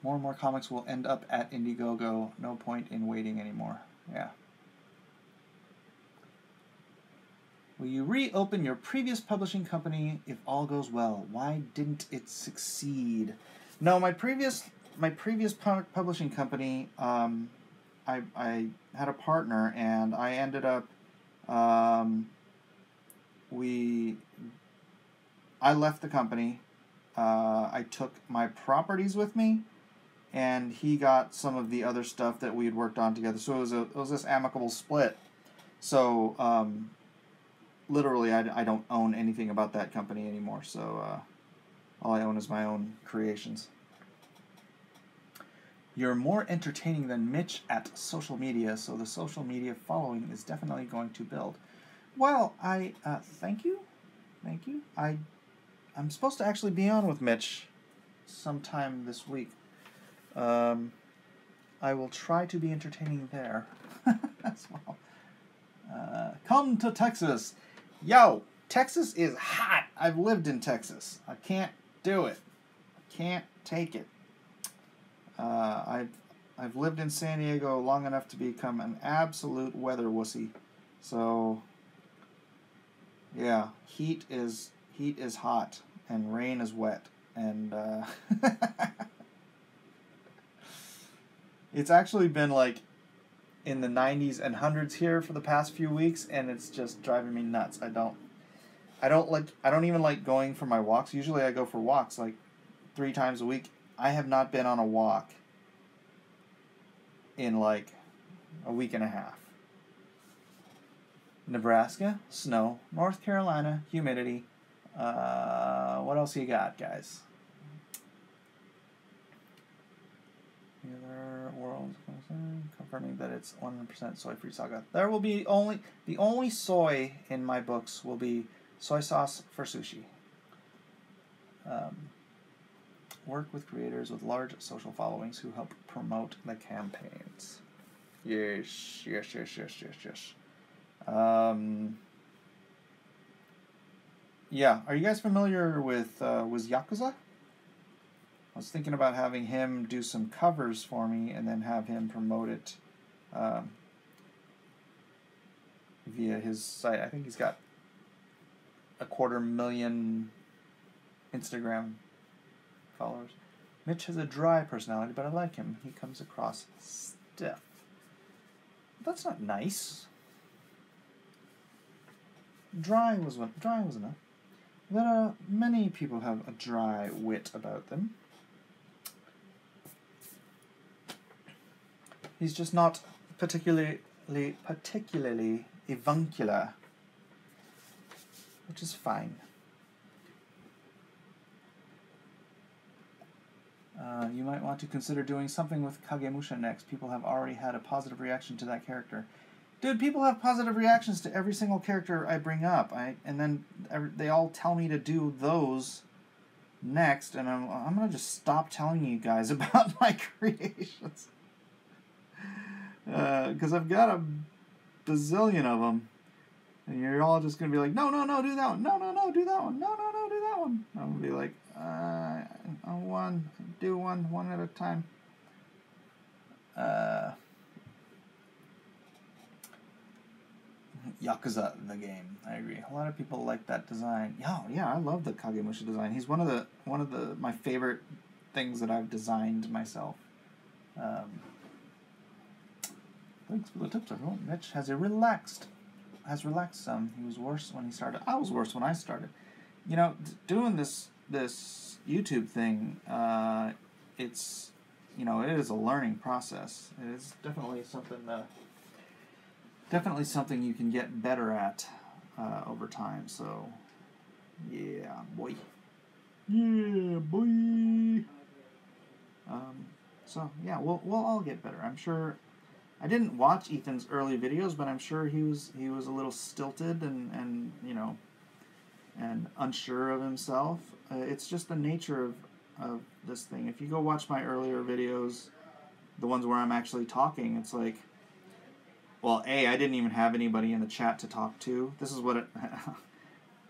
More and more comics will end up at Indiegogo. No point in waiting anymore. Yeah. Will you reopen your previous publishing company if all goes well? Why didn't it succeed? No, my previous publishing company, I had a partner, and I ended up I left the company. I took my properties with me, and he got some of the other stuff that we had worked on together. So it was this amicable split. So literally, I don't own anything about that company anymore. So all I own is my own creations. You're more entertaining than Mitch at social media, so the social media following is definitely going to build. Well, I thank you. I'm supposed to actually be on with Mitch sometime this week. I will try to be entertaining there as well. Come to Texas. Yo, Texas is hot. I've lived in Texas. I can't do it. I can't take it. I've lived in San Diego long enough to become an absolute weather wussy. So yeah, heat is hot and rain is wet, and it's actually been like in the 90s and hundreds here for the past few weeks, and it's just driving me nuts. I don't even like going for my walks. Usually I go for walks like 3 times a week. I have not been on a walk in like a week and a half. Nebraska, snow. North Carolina, humidity. What else you got, guys? The other world confirming that it's 100% soy-free saga. There will be the only soy in my books will be soy sauce for sushi. Work with creators with large social followings who help promote the campaigns. Yes. Yeah, are you guys familiar with Yakuza? I was thinking about having him do some covers for me and then have him promote it via his site. I think he's got 250,000 Instagram followers. Mitch has a dry personality, but I like him. He comes across stiff. That's not nice. Dry was enough. There are many people have a dry wit about them. He's just not particularly avuncular, which is fine. You might want to consider doing something with Kagemusha next. People have already had a positive reaction to that character. Dude, people have positive reactions to every single character I bring up. And then they all tell me to do those next, and I'm going to just stop telling you guys about my creations. Because I've got a bazillion of them. And you're all just going to be like, no, do that one. No, do that one. No, do that one. I'm going to be like, do one at a time. Yakuza the game. I agree. A lot of people like that design. Yeah, I love the Kagemusha design. He's one of my favorite things that I've designed myself. Thanks for the tips, everyone. Mitch has relaxed some. He was worse when he started. I was worse when I started. You know, doing this YouTube thing, it's, you know, it is a learning process. It is definitely something you can get better at over time. So, yeah, boy. So yeah, we'll all get better. I'm sure. I didn't watch Ethan's early videos, but I'm sure he was a little stilted and you know, and unsure of himself. It's just the nature of this thing. If you go watch my earlier videos, the ones where I'm actually talking, it's like, well, I didn't even have anybody in the chat to talk to. This is what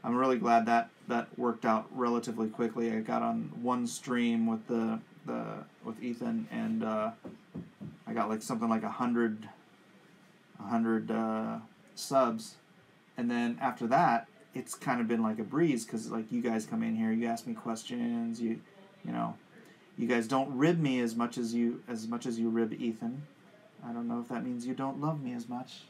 I'm really glad that worked out relatively quickly. I got on one stream with with Ethan, and I got like something like 100 subs, and then after that, it's kind of been like a breeze because like you guys come in here, you ask me questions, you know, you guys don't rib me as much as you rib Ethan. I don't know if that means you don't love me as much.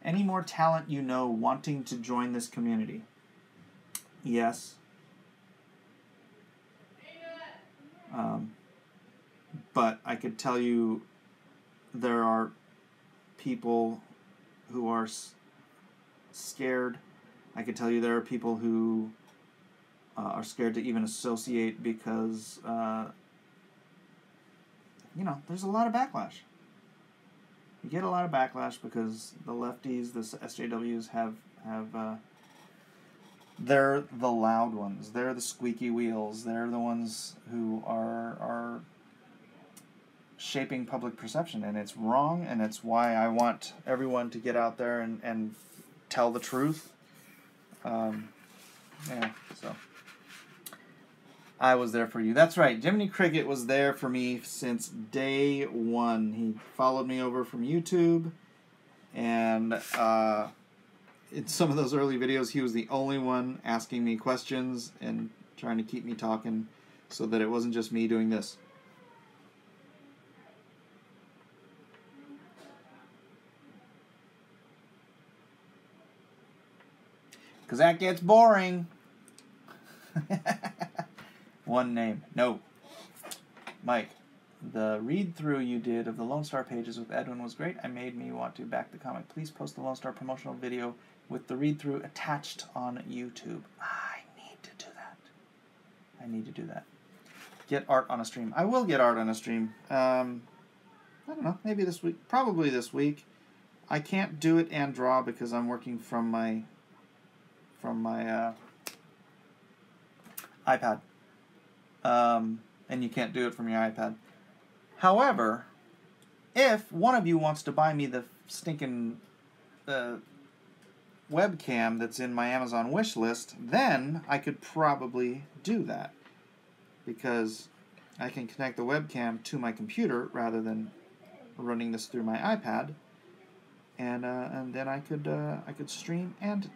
Any more talent you know wanting to join this community? Yes. But I could tell you there are people who are scared. I could tell you there are people who are scared to even associate because, there's a lot of backlash. You get a lot of backlash because the lefties, the SJWs have they're the loud ones. They're the squeaky wheels. They're the ones who are shaping public perception, and it's wrong, and it's why I want everyone to get out there and tell the truth. So I was there for you. That's right. Jiminy Cricket was there for me since day one. He followed me over from YouTube, and in some of those early videos, he was the only one asking me questions and trying to keep me talking so that it wasn't just me doing this. Because that gets boring. One name. No. Mike, the read-through you did of the Lone Star pages with Edwin was great. It made me want to back the comic. Please post the Lone Star promotional video with the read-through attached on YouTube. I need to do that. Get art on a stream. I will get art on a stream. I don't know. Maybe this week. Probably this week. I can't do it and draw because I'm working from my iPad. And you can't do it from your iPad. However, if one of you wants to buy me the stinking webcam that's in my Amazon wish list, then I could probably do that. Because I can connect the webcam to my computer rather than running this through my iPad. And then I could stream and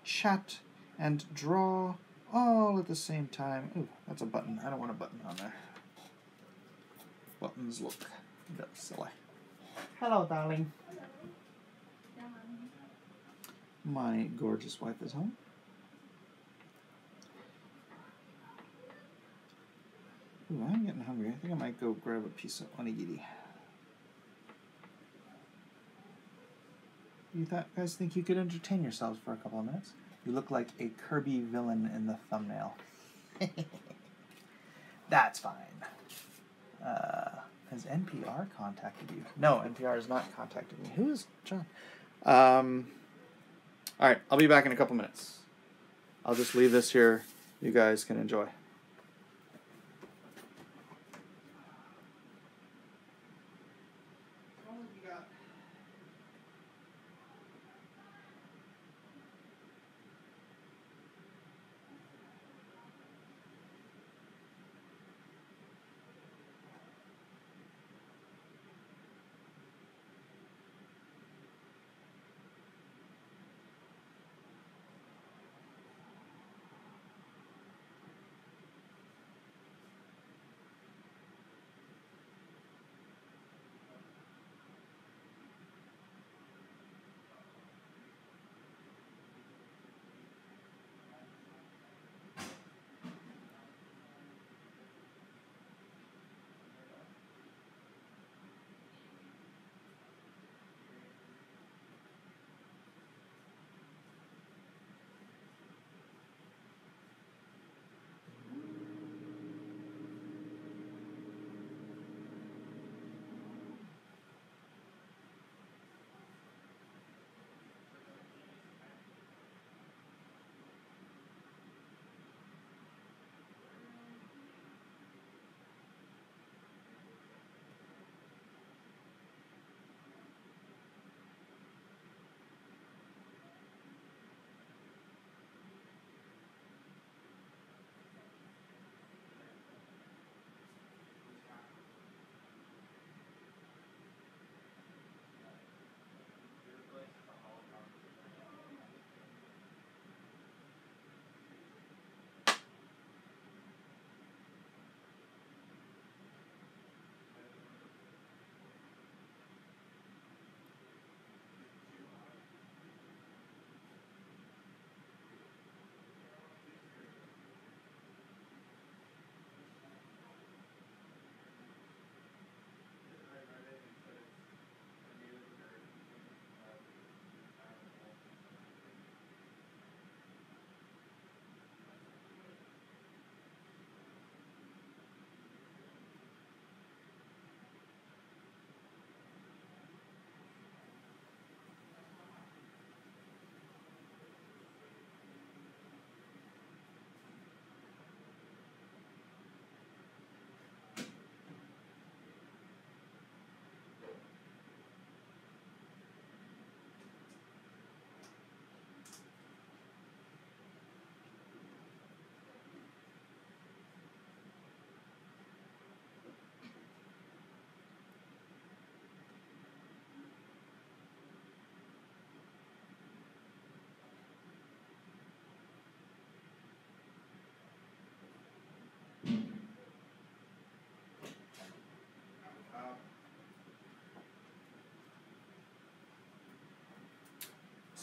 chat and draw all at the same time. Ooh, that's a button. I don't want a button on there. Buttons look a bit silly. Hello, darling. My gorgeous wife is home. Ooh, I'm getting hungry. I think I might go grab a piece of onigiri. You guys think you could entertain yourselves for a couple of minutes? You look like a Kirby villain in the thumbnail. That's fine. Has NPR contacted you? No, NPR has not contacted me. Who is John? Alright, I'll be back in a couple minutes. I'll just leave this here. You guys can enjoy.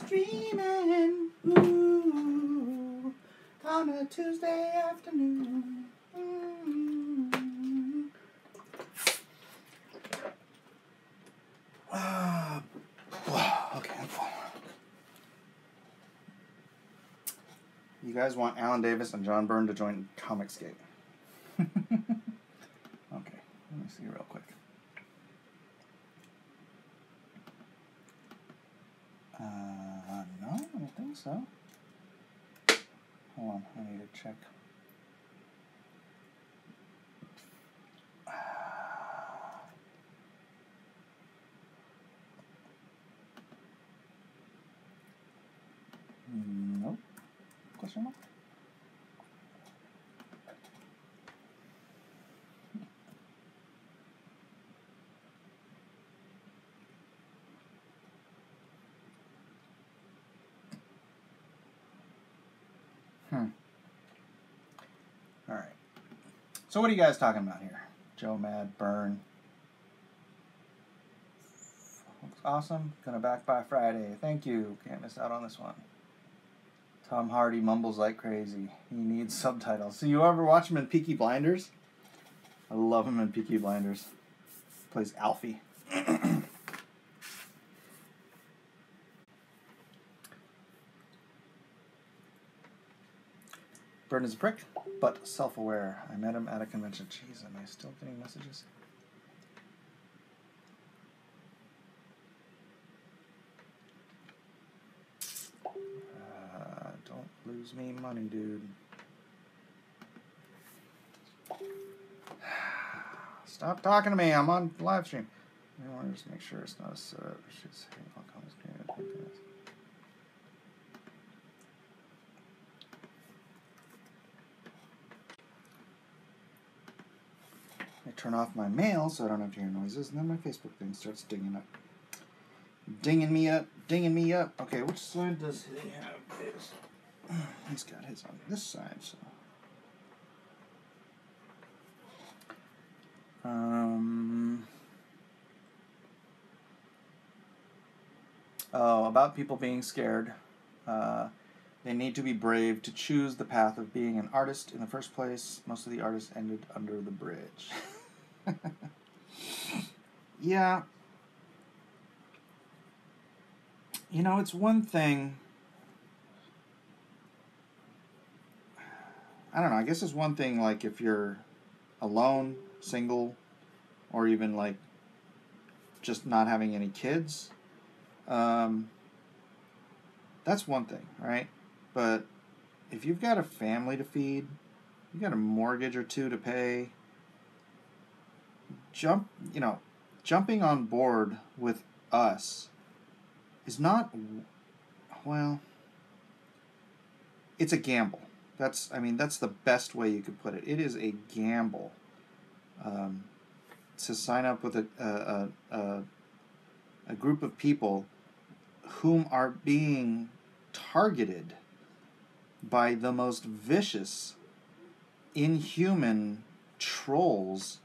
dreaming, ooh, on a Tuesday afternoon. Okay, I'm full. You guys want Alan Davis and John Byrne to join Comicsgate? Okay, let me see real quick. No, I don't think so. Hold on, I need to check. Nope. Question mark? All right. So what are you guys talking about here? Joe Mad, Byrne. Looks awesome. Gonna back by Friday. Thank you. Can't miss out on this one. Tom Hardy mumbles like crazy. He needs subtitles. So you ever watch him in Peaky Blinders? I love him in Peaky Blinders. Plays Alfie. Byrne is a prick, but self-aware. I met him at a convention. Jeez, am I still getting messages? Don't lose me money, dude. Stop talking to me. I'm on live stream. I want to just make sure it's not a setup. She's saying all comments. I turn off my mail so I don't have to hear noises, and then my Facebook thing starts dinging up. Dinging me up, dinging me up. Okay, which side does he have his? He's got his on this side, so. Oh, about people being scared. They need to be brave to choose the path of being an artist in the first place. Most of the artists ended under the bridge. Yeah. You know, it's one thing. I don't know, I guess it's one thing, like, if you're alone, single, or even, like, just not having any kids. That's one thing, right? But if you've got a family to feed, you've got a mortgage or two to pay, jumping on board with us is not, well, it's a gamble. That's the best way you could put it. It is a gamble to sign up with a group of people whom are being targeted by the most vicious, inhuman trolls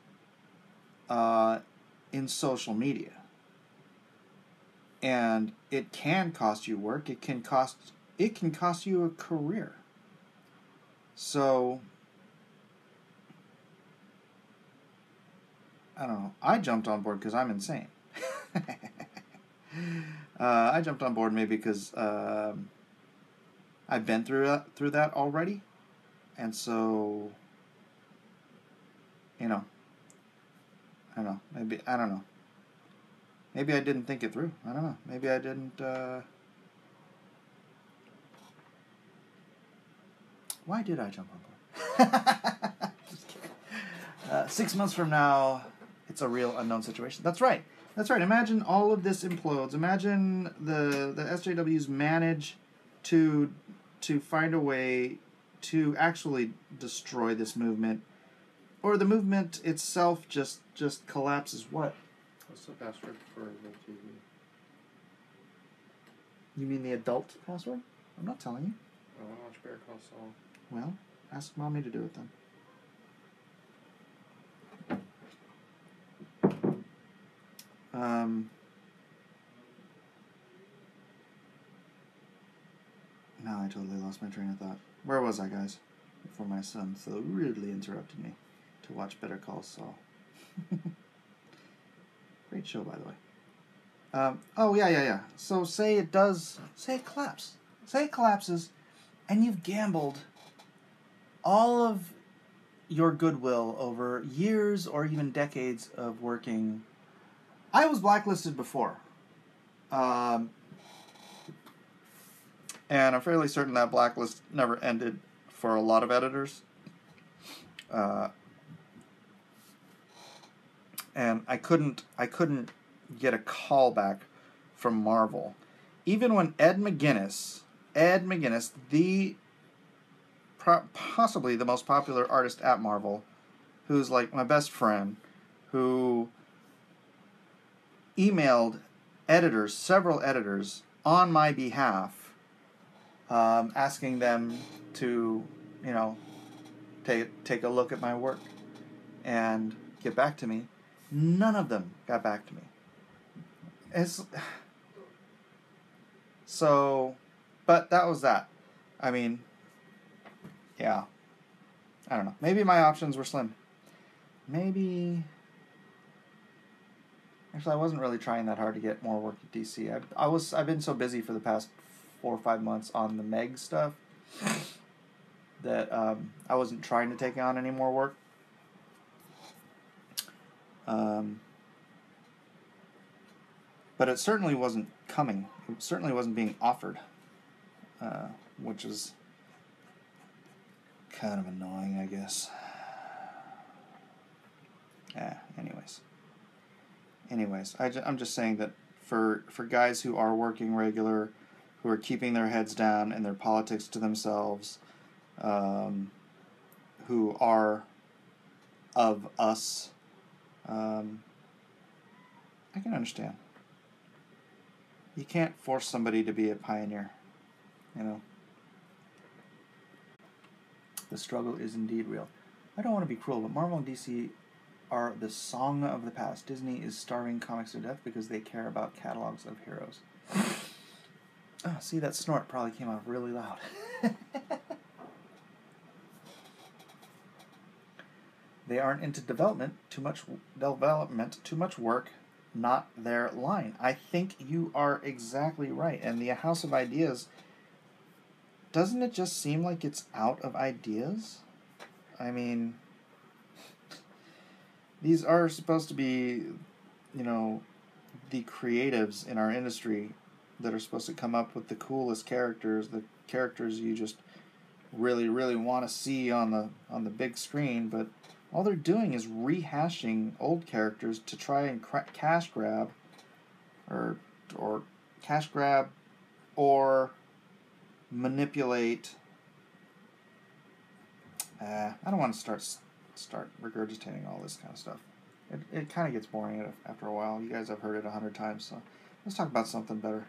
in social media. And it can cost you work. It can cost you a career. So, I don't know. I jumped on board because I'm insane. I jumped on board maybe because I've been through that already, and so, I don't know. Maybe I don't know. Maybe I didn't think it through. I don't know. Maybe I didn't. Why did I jump on board? Just kidding. 6 months from now, it's a real unknown situation. That's right. Imagine all of this implodes. Imagine the SJWs manage to find a way to actually destroy this movement, or the movement itself just collapses. What? What's the password for the TV? You mean the adult password? I'm not telling you. I want to watch Better Call Saul. Well, ask Mommy to do it then. I totally lost my train of thought. Where was I, guys? Before my son so rudely interrupted me to watch Better Call Saul. Great show, by the way. Oh, yeah. So say it collapses. Say it collapses, and you've gambled all of your goodwill over years or even decades of working. I was blacklisted before. And I'm fairly certain that blacklist never ended for a lot of editors. And I couldn't get a call back from Marvel. Even when Ed McGuinness, the possibly the most popular artist at Marvel, who's like my best friend, who emailed editors, several editors, on my behalf, asking them to, take a look at my work and get back to me. None of them got back to me. But that was that. I mean, yeah. I don't know. Maybe my options were slim. Maybe... Actually, I wasn't really trying that hard to get more work at DC. I've been so busy for the past 4 or 5 months on the Meg stuff that I wasn't trying to take on any more work. But it certainly wasn't coming. It certainly wasn't being offered, which is kind of annoying, I guess. Anyways, I'm just saying that for guys who are working regular, who are keeping their heads down and their politics to themselves, who are of us, I can understand. You can't force somebody to be a pioneer, The struggle is indeed real. I don't want to be cruel, but Marvel and DC are the song of the past. Disney is starving comics to death because they care about catalogs of heroes. Oh, see, that snort probably came out really loud. They aren't into development, too much work, not their line. I think you are exactly right. And the House of Ideas, doesn't it just seem like it's out of ideas? I mean, these are supposed to be, the creatives in our industry that are supposed to come up with the coolest characters, the characters you just really, really want to see on the big screen, but all they're doing is rehashing old characters to try and cash grab, or manipulate. I don't want to start regurgitating all this kind of stuff. It kind of gets boring after a while. You guys have heard it 100 times, so let's talk about something better.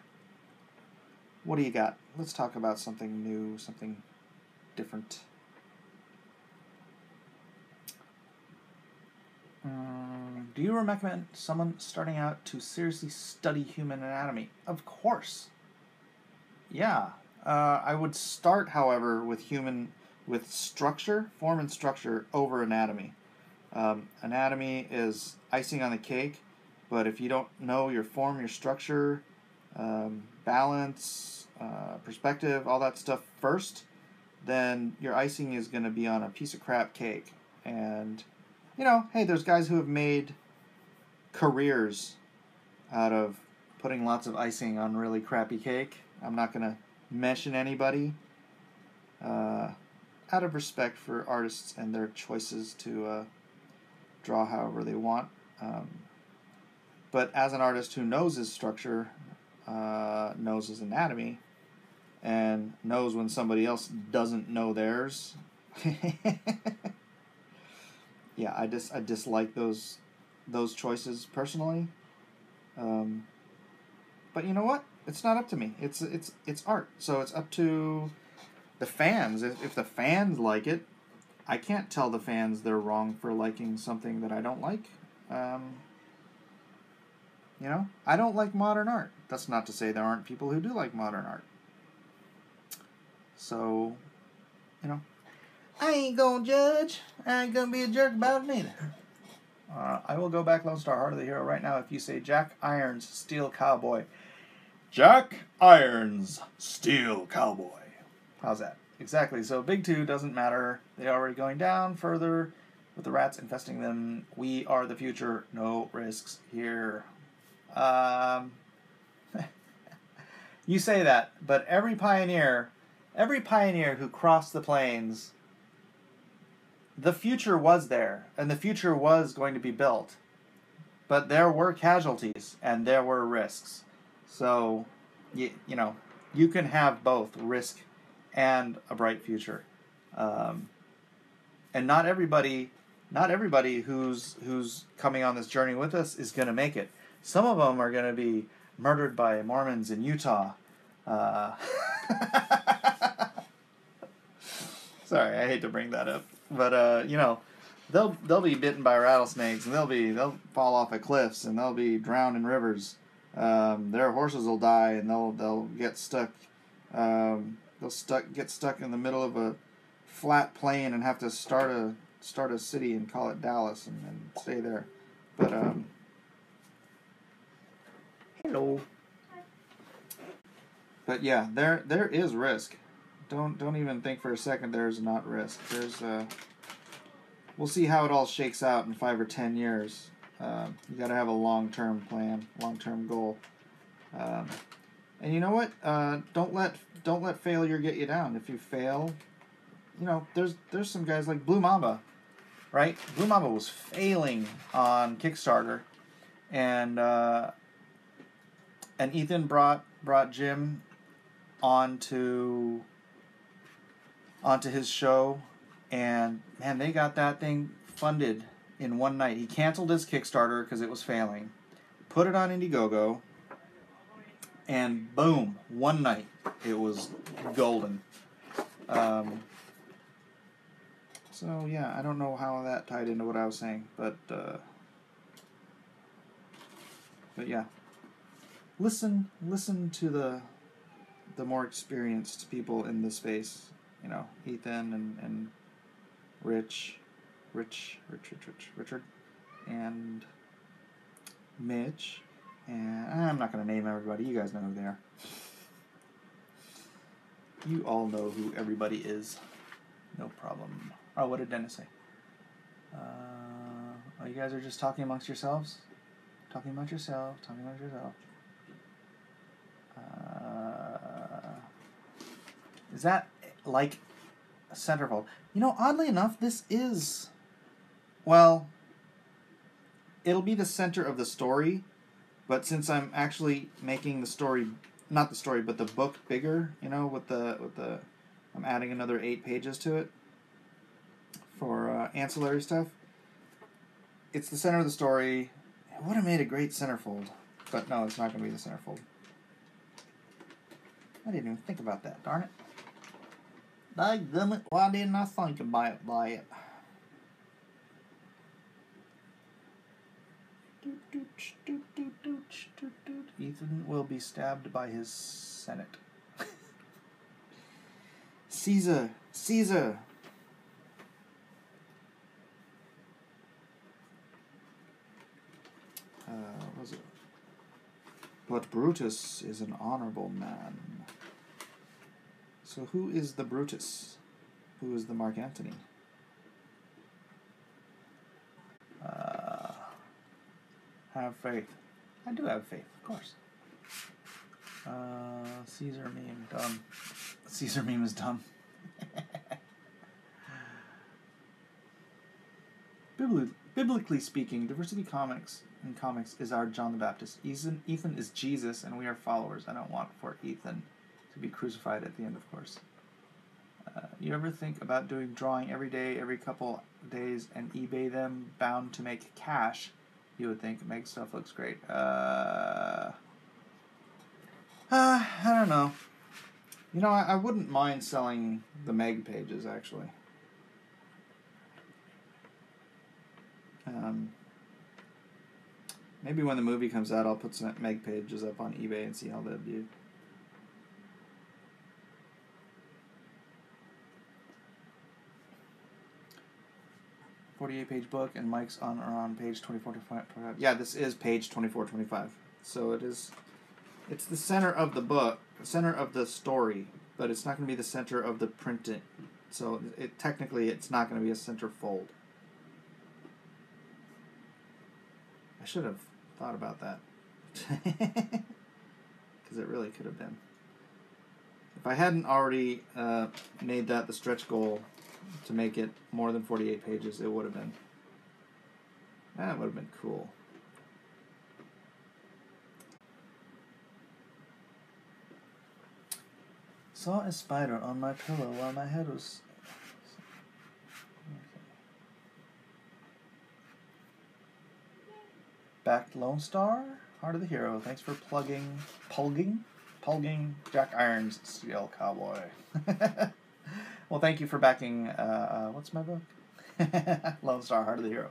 What do you got? Let's talk about something new, something different. Do you recommend someone starting out to seriously study human anatomy? Of course. Yeah. I would start, however, with structure, form and structure over anatomy. Anatomy is icing on the cake, but if you don't know your form, your structure, balance, perspective, all that stuff first, then your icing is going to be on a piece of crap cake. And, hey, there's guys who have made careers out of putting lots of icing on really crappy cake. I'm not going to mention anybody, out of respect for artists and their choices to draw however they want. But as an artist who knows his structure, knows his anatomy, and knows when somebody else doesn't know theirs, yeah, I dislike those choices personally. But you know what? It's not up to me. It's art, so it's up to the fans. If the fans like it, I can't tell the fans they're wrong for liking something that I don't like. I don't like modern art. That's not to say there aren't people who do like modern art. So, you know, I ain't gonna judge. I ain't gonna be a jerk about it neither. I will go back Lone Star, Heart of the Hero right now if you say Jack Irons, Steel Cowboy. Jack Irons, Steel Cowboy. How's that? Exactly. So Big Two doesn't matter. They're already going down further with the rats infesting them. We are the future. No risks here. You say that, but every pioneer who crossed the plains, the future was there, and the future was going to be built. But there were casualties, and there were risks. So, you know, you can have both risk and a bright future. And not everybody who's coming on this journey with us is going to make it. Some of them are going to be murdered by Mormons in Utah. Sorry, I hate to bring that up, but you know, they'll be bitten by rattlesnakes, and they'll fall off of cliffs, and they'll be drowned in rivers. Their horses will die, and they'll get stuck. Get stuck in the middle of a flat plain and have to start a city and call it Dallas and stay there. But hello. But yeah, there is risk. Don't even think for a second there's not risk. We'll see how it all shakes out in 5 or 10 years. You got to have a long-term plan, long-term goal. And you know what? Don't let failure get you down. If you fail, you know, there's some guys like Blue Mamba, right? Blue Mamba was failing on Kickstarter, and Ethan brought Jim onto his show, and man, they got that thing funded in one night. He canceled his Kickstarter because it was failing, put it on Indiegogo, and boom, one night it was golden. So yeah, I don't know how that tied into what I was saying, but yeah, listen to the more experienced people in the space. You know, Ethan and Richard, and Mitch, and I'm not going to name everybody. You guys know who they are. You all know who everybody is. No problem. Oh, what did Dennis say? Oh, you guys are just talking amongst yourselves? Talking about yourself. Is that like a centerfold? You know, oddly enough, this is, well, it'll be the center of the story, but since I'm actually making the story, not the story, but the book bigger, you know, with the I'm adding another 8 pages to it for ancillary stuff. It's the center of the story. It would have made a great centerfold, but no, it's not going to be the centerfold. I didn't even think about that, darn it. Daggum it, why didn't I think about that? Ethan will be stabbed by his Senate. Caesar! What was it? But Brutus is an honorable man. So who is the Brutus? Who is the Mark Antony? Have faith. I do have faith, of course. Caesar meme, dumb. Caesar meme is dumb. Biblically speaking, diversity in comics is our John the Baptist. Ethan is Jesus, and we are followers. I don't want for Ethan to be crucified at the end, of course. You ever think about doing drawing every day, every couple days, and eBay them, bound to make cash? You would think Meg stuff looks great. I don't know. You know, I wouldn't mind selling the Meg pages, actually. Maybe when the movie comes out, I'll put some Meg pages up on eBay and see how they'll do. 48-page book, and Mike's on around page 24-25. Yeah, this is page 24-25. So it is. It's the center of the book, the center of the story, but it's not going to be the center of the printing. So technically, it's not going to be a centerfold. I should have thought about that. Because it really could have been. If I hadn't already made that the stretch goal to make it more than 48 pages, it would have been. That would have been cool. Saw a spider on my pillow while my head was... Backed Lone Star, Heart of the Hero. Thanks for pulging Jack Irons, Steel Cowboy. Well, thank you for backing, what's my book? Lone Star, Heart of the Hero.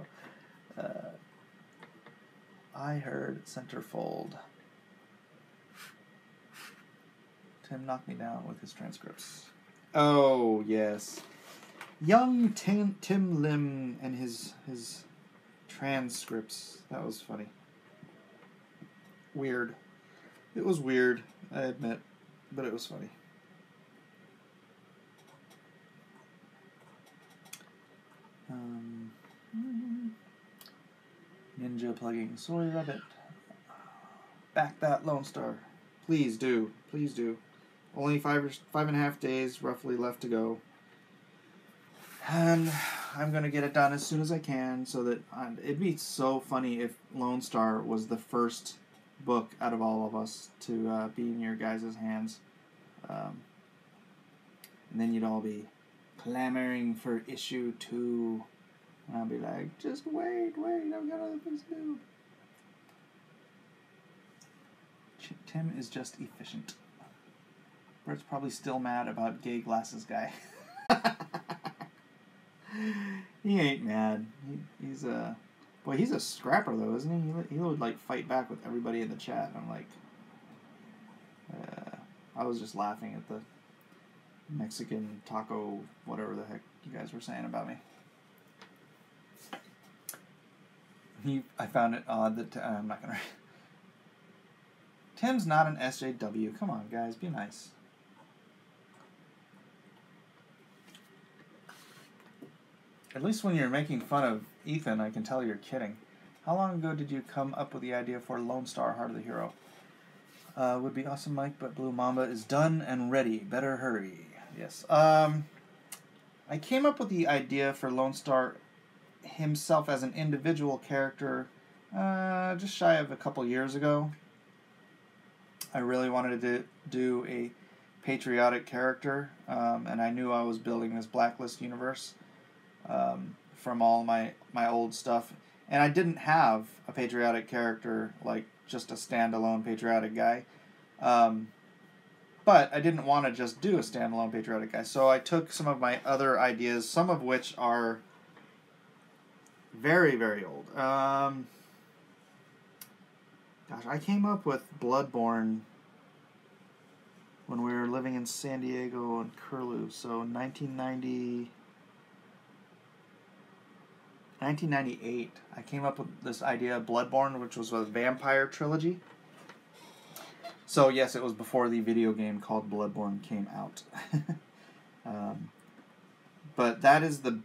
I heard centerfold. Tim knocked me down with his transcripts. Oh, yes. Young Tim Lim and his transcripts. That was funny. Weird. It was weird, I admit, but it was funny. Ninja plugging Soy Rabbit. Back that Lone Star. Please do. Please do. Only 5.5 days roughly left to go. And I'm going to get it done as soon as I can so that it'd be so funny if Lone Star was the first book out of all of us to be in your guys' hands. And then you'd all be clamoring for issue 2. And I'll be like, just wait, I've got other things to do. Tim is just efficient. Bert's probably still mad about gay glasses guy. He ain't mad. He's a scrapper though, isn't he? He would like fight back with everybody in the chat. I'm like, I was just laughing at the Mexican taco, whatever the heck you guys were saying about me. I found it odd that I'm not gonna. Tim's not an SJW. Come on, guys, be nice. At least when you're making fun of Ethan, I can tell you're kidding. How long ago did you come up with the idea for Lone Star, Heart of the Hero? Would be awesome, Mike, but Blue Mamba is done and ready. Better hurry. Yes. I came up with the idea for Lone Star himself as an individual character just shy of a couple years ago. I really wanted to do a patriotic character, and I knew I was building this Blacklist universe from all my old stuff. And I didn't have a patriotic character, like just a standalone patriotic guy. But I didn't want to just do a standalone patriotic guy. So I took some of my other ideas, some of which are very, very old. Gosh, I came up with Bloodborne when we were living in San Diego and Curlew. So 1998, I came up with this idea of Bloodborne, which was a vampire trilogy. So yes, it was before the video game called Bloodborne came out. But that is the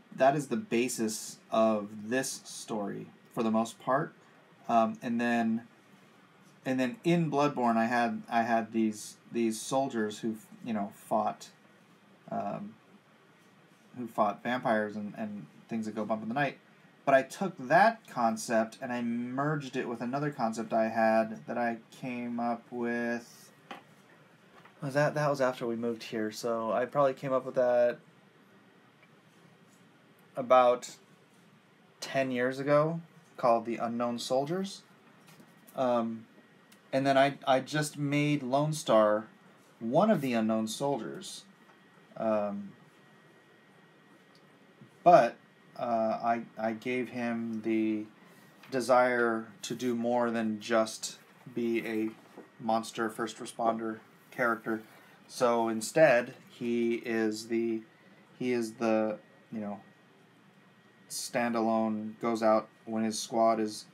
basis of this story for the most part. And then in Bloodborne, I had these soldiers who fought vampires and things that go bump in the night. But I took that concept and I merged it with another concept I had that I came up with. That was after we moved here, so I probably came up with that about 10 years ago, called The Unknown Soldiers. And then I just made Lone Star one of the Unknown Soldiers. But I gave him the desire to do more than just be a monster first responder character. So instead, he is the standalone goes out when his squad is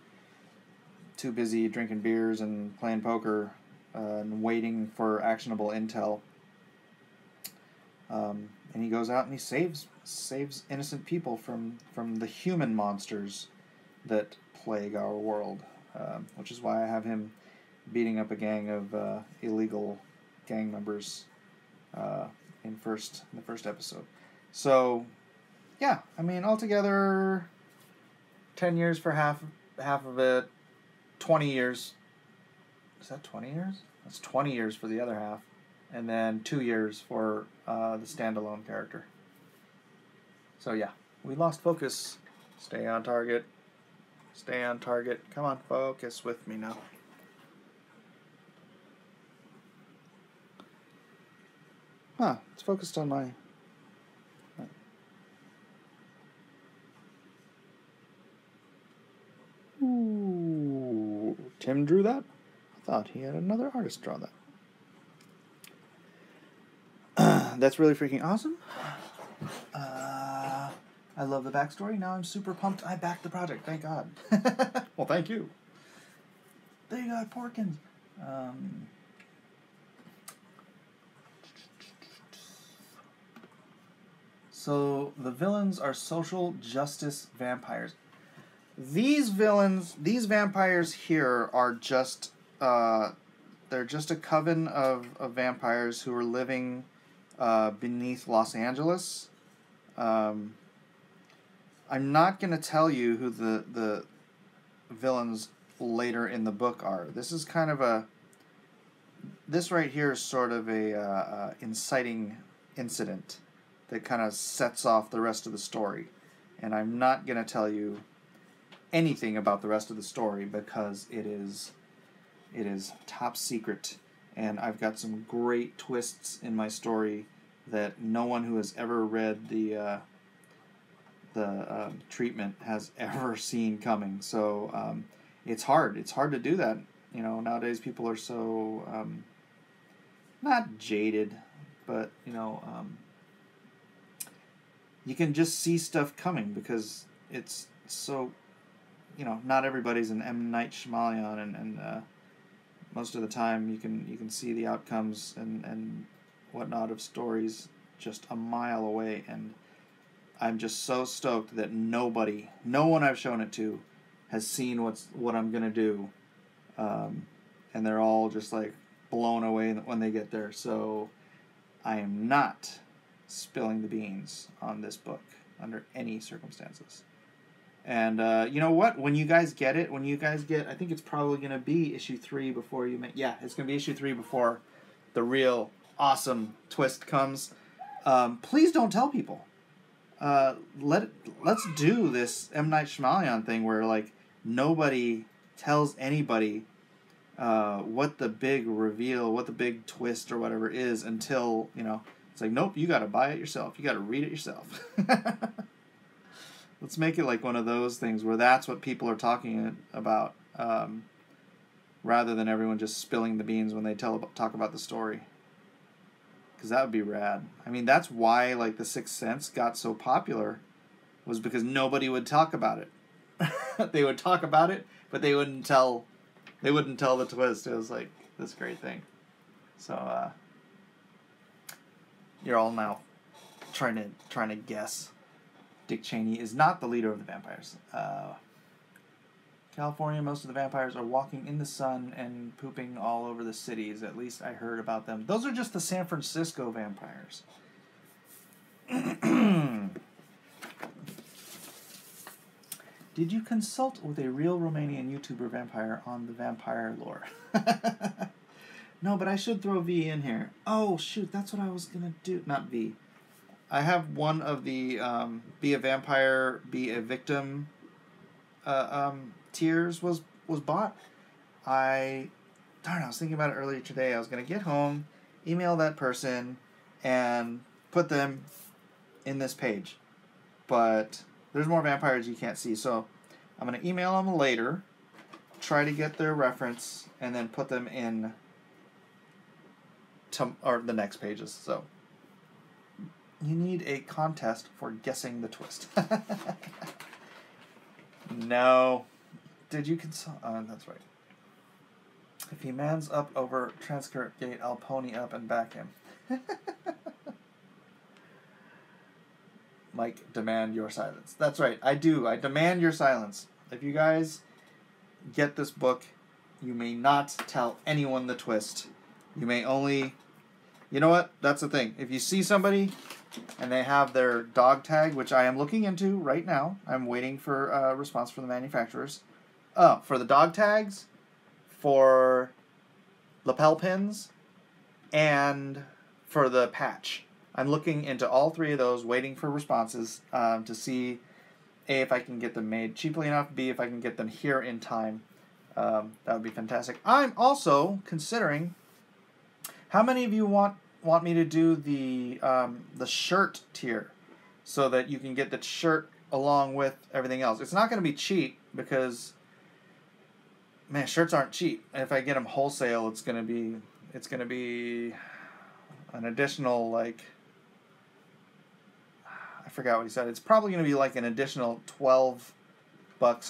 too busy drinking beers and playing poker and waiting for actionable intel. And he goes out and he saves innocent people from the human monsters that plague our world, which is why I have him beating up a gang of illegal gang members in the first episode. So, yeah, I mean, altogether, 10 years for half of it, 20 years. Is that 20 years? That's 20 years for the other half, and then 2 years for the standalone character. So yeah, we lost focus. Stay on target. Stay on target. Come on, focus with me now. Huh, it's focused on my... Ooh, Tim drew that? I thought he had another artist draw that. That's really freaking awesome. I love the backstory. Now I'm super pumped. I backed the project. Thank God. Well, thank you. They got Porkins. So the villains are social justice vampires. These vampires here are just, they're just a coven of vampires who are living beneath Los Angeles. I'm not going to tell you who the villains later in the book are. This is kind of this right here is sort of a inciting incident that kind of sets off the rest of the story. And I'm not going to tell you anything about the rest of the story because it is top secret, and I've got some great twists in my story that no one who has ever read the treatment has ever seen coming. So it's hard to do that. You know, nowadays people are so not jaded, but you can just see stuff coming because it's so, not everybody's an M. Night Shyamalan, and most of the time you can see the outcomes and whatnot of stories just a mile away, and I'm just so stoked that no one I've shown it to has seen what I'm gonna do, and they're all just like blown away when they get there. So I am not spilling the beans on this book under any circumstances. And you know what? When you guys get, I think it's probably going to be issue 3 before you yeah, it's going to be issue 3 before the real awesome twist comes. Please don't tell people. Let's do this M. Night Shyamalan thing where like nobody tells anybody what the big reveal, what the big twist or whatever is until, it's like, nope, you got to buy it yourself. You got to read it yourself. Let's make it like one of those things where that's what people are talking about, rather than everyone just spilling the beans when they talk about the story. Because that would be rad. I mean, that's why like The Sixth Sense got so popular, was because nobody would talk about it. They would talk about it, but they wouldn't tell the twist. It was like this great thing. So you're all now trying to guess. Dick Cheney is not the leader of the vampires. California, most of the vampires are walking in the sun and pooping all over the cities. At least I heard about them. Those are just the San Francisco vampires. Did you consult with a real Romanian YouTuber vampire on the vampire lore? No, but I should throw V in here. Oh, shoot, that's what I was going to do. Not V. I have one of the Be a Vampire, Be a Victim tiers was bought. I was thinking about it earlier today. I was going to get home, email that person, and put them in this page. But there's more vampires you can't see, so I'm going to email them later, try to get their reference, and then put them in or the next pages. So You need a contest for guessing the twist. No. Did you consult? That's right. If he mans up over Transcript Gate, I'll pony up and back him. Mike, demand your silence. That's right. I do. I demand your silence. If you guys get this book, you may not tell anyone the twist. You may only... You know what? That's the thing. If you see somebody and they have their dog tag, which I am looking into right now, I'm waiting for a response from the manufacturers. For the dog tags, for lapel pins, and for the patch. I'm looking into all three of those, waiting for responses to see, A, if I can get them made cheaply enough, B, if I can get them here in time. That would be fantastic. I'm also considering, how many of you want me to do the shirt tier so that you can get the shirt along with everything else? It's not going to be cheap because, man, shirts aren't cheap. And if I get them wholesale, it's going to be an additional, like, I forgot what he said. It's probably going to be like an additional $12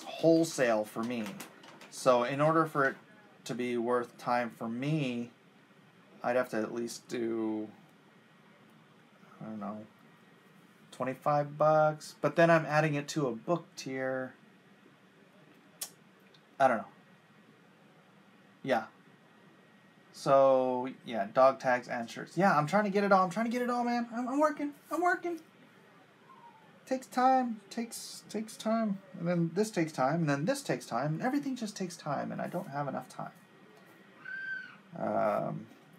wholesale for me. So in order for it to be worth time for me, I'd have to at least do, I don't know, $25. But then I'm adding it to a book tier. I don't know. Yeah. So, yeah, dog tags and shirts. Yeah, I'm trying to get it all. Man. I'm working. Takes time. Takes time. And then this takes time. And then this takes time. And everything just takes time. And I don't have enough time.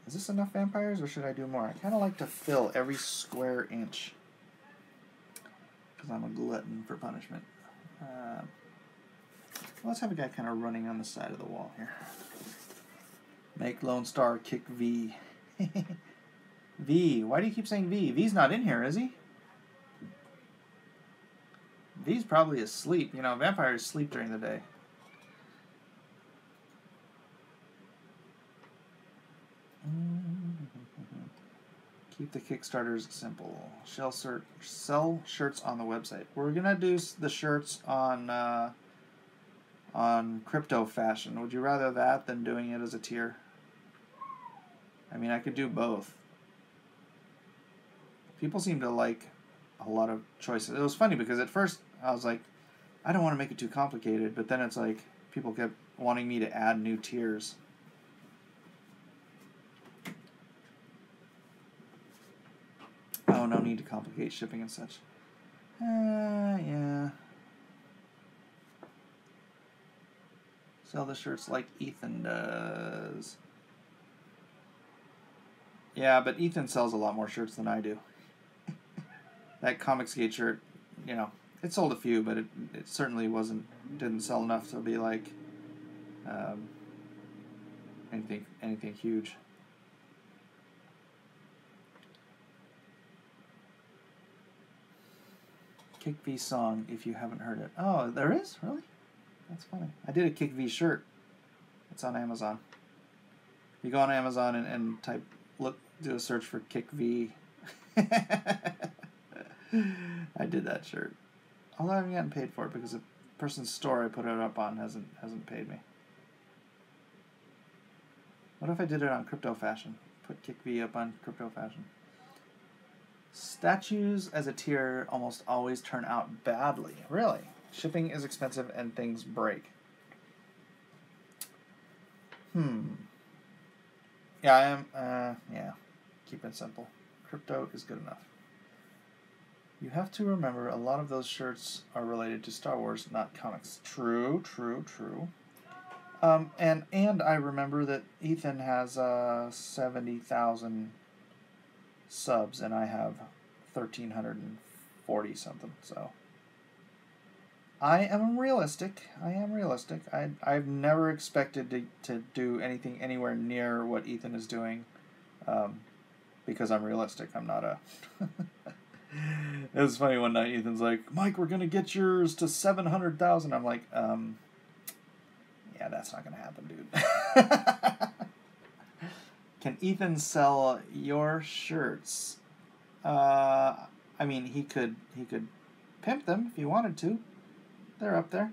Is this enough vampires, or should I do more? I kind of like to fill every square inch, because I'm a glutton for punishment. Let's have a guy kind of running on the side of the wall here. Make Lone Star kick V. V. Why do you keep saying V? V's not in here, is he? V's probably asleep. You know, vampires sleep during the day. Keep the Kickstarters simple. Sell shirts on the website. We're gonna do the shirts on crypto fashion. Would you rather that than doing it as a tier? I mean, I could do both. People seem to like a lot of choices. It was funny because at first I was like, I don't want to make it too complicated, but then it's like people kept wanting me to add new tiers. Oh, no need to complicate shipping and such. Yeah. Sell the shirts like Ethan does. Yeah, but Ethan sells a lot more shirts than I do. That Comicsgate shirt, you know, it sold a few, but it certainly didn't sell enough to be like anything huge. Kick V song, if you haven't heard it. Oh, there is? Really? That's funny. I did a Kick V shirt. It's on Amazon. You go on Amazon and type, do a search for Kick V. I did that shirt. Although I haven't gotten paid for it because the person's store I put it up on hasn't paid me. What if I did it on Crypto Fashion? Put Kick V up on Crypto Fashion. Statues as a tier almost always turn out badly. Really? Shipping is expensive and things break. Yeah, I am, yeah. Keep it simple. Crypto is good enough. You have to remember a lot of those shirts are related to Star Wars, not comics. True. And I remember that Ethan has 70,000 subs, and I have 1,340 something. So I am realistic. I've never expected to do anything anywhere near what Ethan is doing, because I'm realistic. I'm not a. It was funny one night. Ethan's like, "Mike, we're gonna get yours to 700,000." I'm like, yeah, that's not gonna happen, dude. Can Ethan sell your shirts? I mean, he could pimp them if he wanted to. They're up there.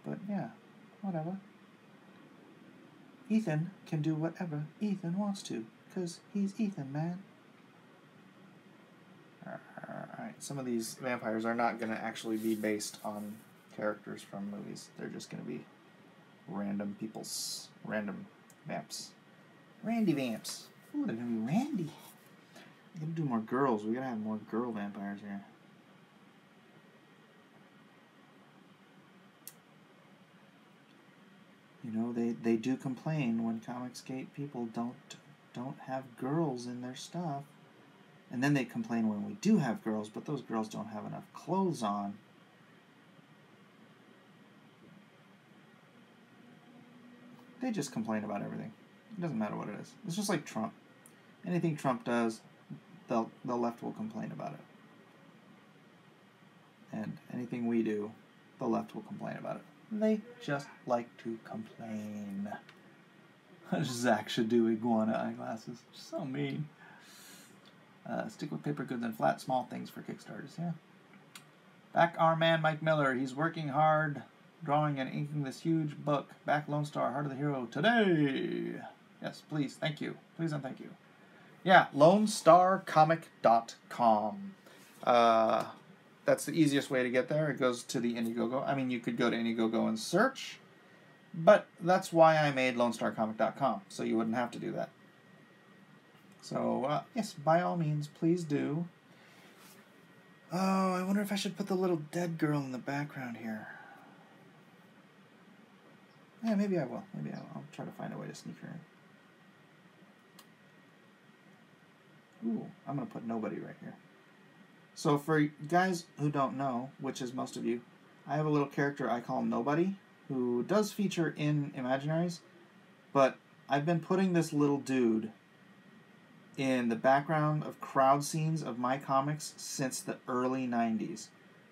But yeah, whatever. Ethan can do whatever Ethan wants to, 'cause he's Ethan, man. Alright, some of these vampires are not going to actually be based on characters from movies. They're just going to be random people's, random vamps. Randy vamps. Ooh, they're going to be Randy. We gotta do more girls. We gotta have more girl vampires here. You know, they do complain when Comicsgate people don't have girls in their stuff. And then they complain when we do have girls, but those girls don't have enough clothes on. They just complain about everything. It doesn't matter what it is. It's just like Trump. Anything Trump does, the left will complain about it. And anything we do, the left will complain about it. They just like to complain. Zach should do iguana eyeglasses. So mean. Stick with paper goods and flat, small things for Kickstarters, yeah. Back our man Mike Miller. He's working hard, drawing and inking this huge book. Back Lone Star, Heart of the Hero, today. Yes, please, thank you. Please and thank you. Yeah, LoneStarComic.com. That's the easiest way to get there. It goes to the Indiegogo. I mean, you could go to Indiegogo and search, but that's why I made LoneStarComic.com, so you wouldn't have to do that. So, yes, by all means, please do. Oh, I wonder if I should put the little dead girl in the background here. Yeah, maybe I will. Maybe I will. I'll try to find a way to sneak her in. Ooh, I'm going to put nobody right here. So for guys who don't know, which is most of you, I have a little character I call Nobody, who does feature in Imaginaries, but I've been putting this little dude in the background of crowd scenes of my comics since the early 90s.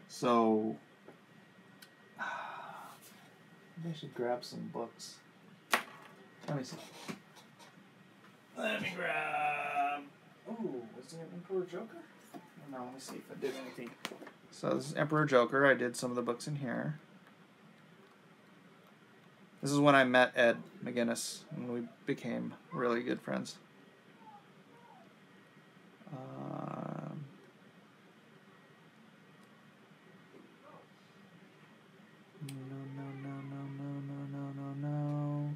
So, maybe I should grab some books. Let me see. Let me grab... Ooh, was it Emperor Joker? No, let me see if I did anything. So this is Emperor Joker. I did some of the books in here. This is when I met Ed McGuinness, and we became really good friends. No.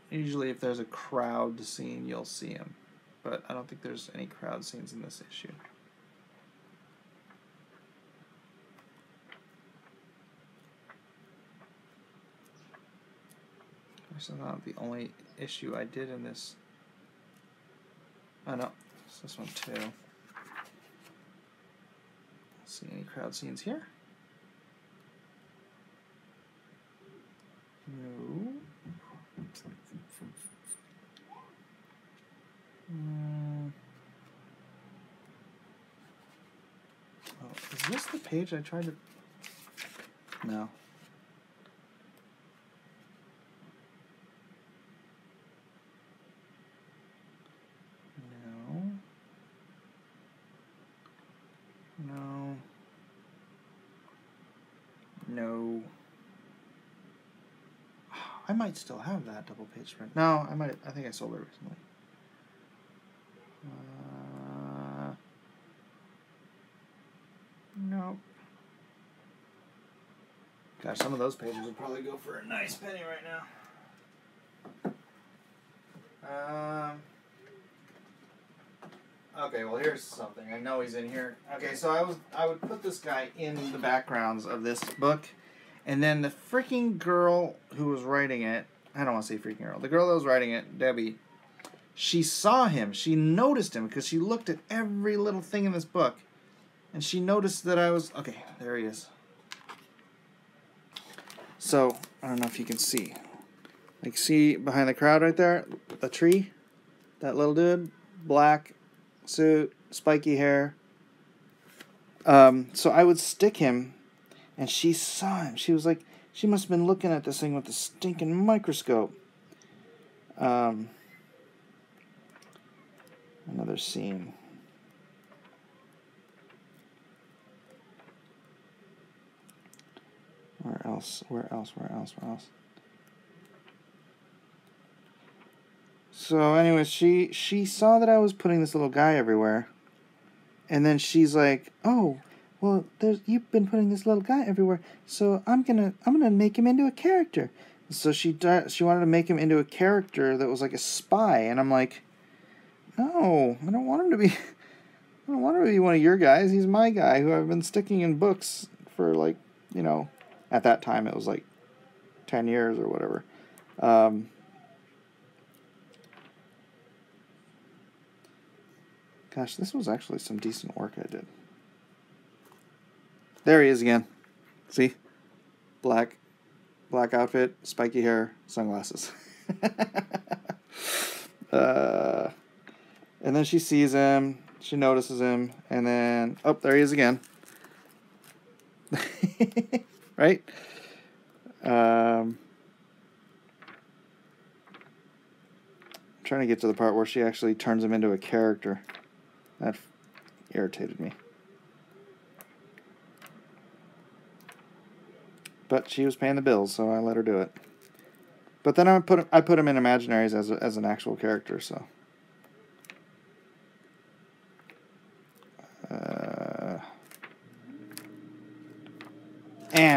Usually if there's a crowd scene, you'll see him. But I don't think there's any crowd scenes in this issue. This is not the only issue I did in this. Oh no, it's this one too. See any crowd scenes here? No. Oh, is this the page I tried to... No. No. I might still have that double page print. No, I think I sold it recently. Nope. Gosh, some of those pages would probably go for a nice penny right now. Okay, well here's something. I know he's in here. Okay, so I would put this guy in the backgrounds of this book, and then the freaking girl who was writing it, I don't want to say freaking girl, the girl that was writing it, Debbie, she saw him, she noticed him, because she looked at every little thing in this book, and she noticed that I was, okay, there he is. So, I don't know if you can see. Like, see behind the crowd right there, the tree, that little dude, black suit, spiky hair. So I would stick him, and she saw him. She was like, she must have been looking at this thing with the stinking microscope. Another scene. Where else? So anyways, she saw that I was putting this little guy everywhere. And then she's like, "Oh, well, you've been putting this little guy everywhere, so I'm gonna make him into a character." So she wanted to make him into a character that was like a spy, and I'm like, "No, I don't want him to be. I don't want him to be one of your guys. He's my guy who I've been sticking in books for like, at that time it was like 10 years or whatever." Gosh, this was actually some decent work I did. There he is again. See? Black outfit, spiky hair, sunglasses. And then she sees him, she notices him, and then, oh, there he is again. Right? I'm trying to get to the part where she actually turns him into a character. That irritated me. But she was paying the bills, so I let her do it. But then I put him in Imaginaries as an actual character, so.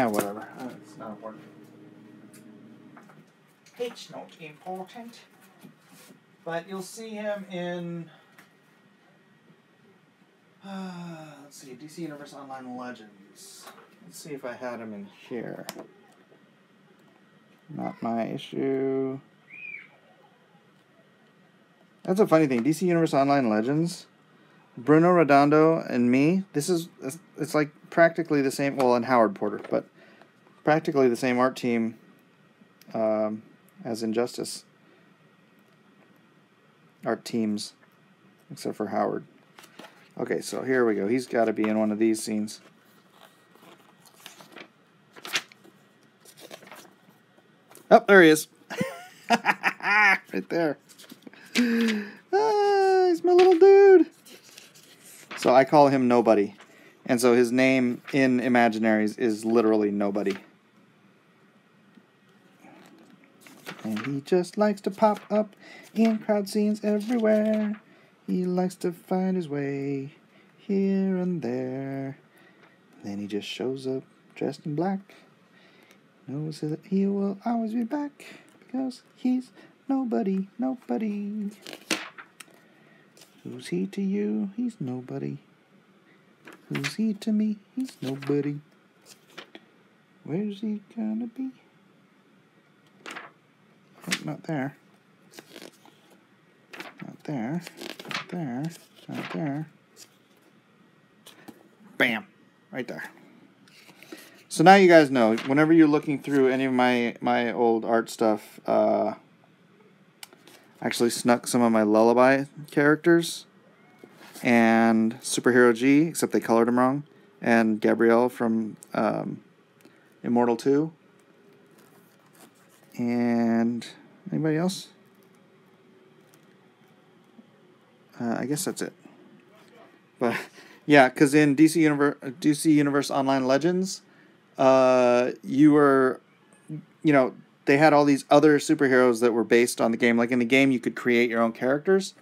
Whatever. It's not important. It's not important. But you'll see him in... let's see, DC Universe Online Legends. Let's see if I had him in here. Not my issue. That's a funny thing. DC Universe Online Legends, Bruno Redondo and me, it's like practically the same, well, and Howard Porter, but practically the same art team as Injustice. Art teams, except for Howard. Okay, so here we go. He's got to be in one of these scenes. Oh, there he is. Right there. He's my little dude. So I call him Nobody. And so his name in Imaginaries is literally Nobody. And he just likes to pop up in crowd scenes everywhere. He likes to find his way here and there. Then he just shows up dressed in black. Knows that he will always be back because he's nobody. Who's he to you? He's nobody. Who's he to me? He's nobody. Where's he gonna be? Oh, not there. Not there. Not there. Not there. Bam! Right there. So now you guys know, whenever you're looking through any of my old art stuff, I actually snuck some of my Lullaby characters and Superhero G, except they colored him wrong, and Gabrielle from Immortal 2. And anybody else? I guess that's it. But yeah, because in DC Universe Online Legends, you were, they had all these other superheroes that were based on the game. Like in the game, you could create your own characters.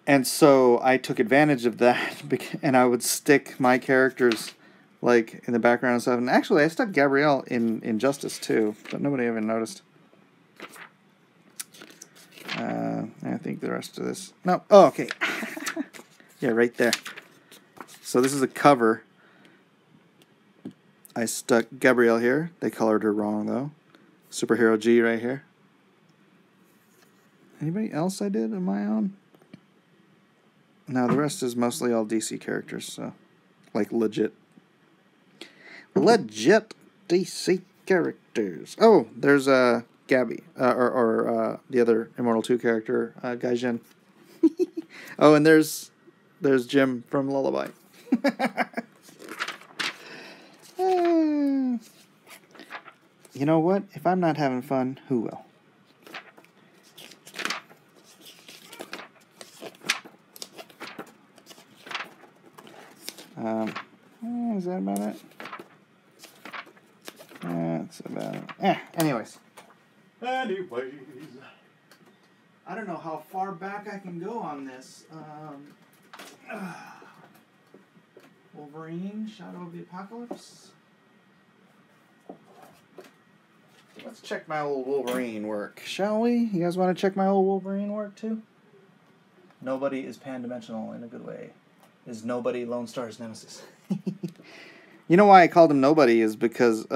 And so I took advantage of that, and I would stick my characters like in the background and stuff. And actually, I stuck Gabrielle in Injustice too, but nobody even noticed. I think the rest of this. No. Oh, okay. Yeah, right there. So this is a cover. I stuck Gabrielle here. They colored her wrong, though. Superhero G right here. Anybody else I did on my own? No, the rest is mostly all DC characters, so... Like, legit. Legit DC characters. Oh, there's Gabby. Or the other Immortal 2 character, Gaijin. Oh, and there's Jim from Lullaby. You know what? If I'm not having fun, who will? Is that about it? That's about it. Anyways. I don't know how far back I can go on this. Wolverine, Shadow of the Apocalypse. Let's check my old Wolverine work, shall we? You guys want to check my old Wolverine work too? Nobody is pan-dimensional in a good way. Is nobody Lone Star's nemesis? You know why I called him Nobody is because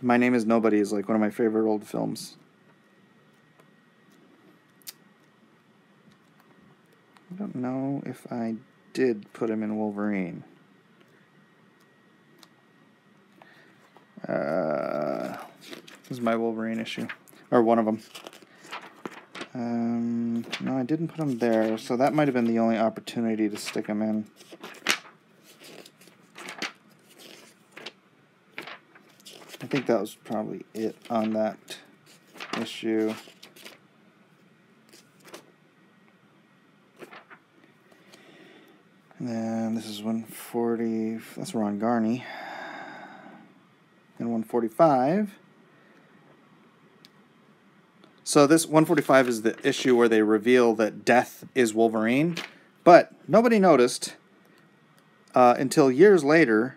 My Name is Nobody is like one of my favorite old films. I don't know if I did put him in Wolverine. This is my Wolverine issue. Or one of them. No, I didn't put him there, so that might have been the only opportunity to stick him in. I think that was probably it on that issue. And then this is 140, that's Ron Garney. And 145. So this 145 is the issue where they reveal that Death is Wolverine. But nobody noticed until years later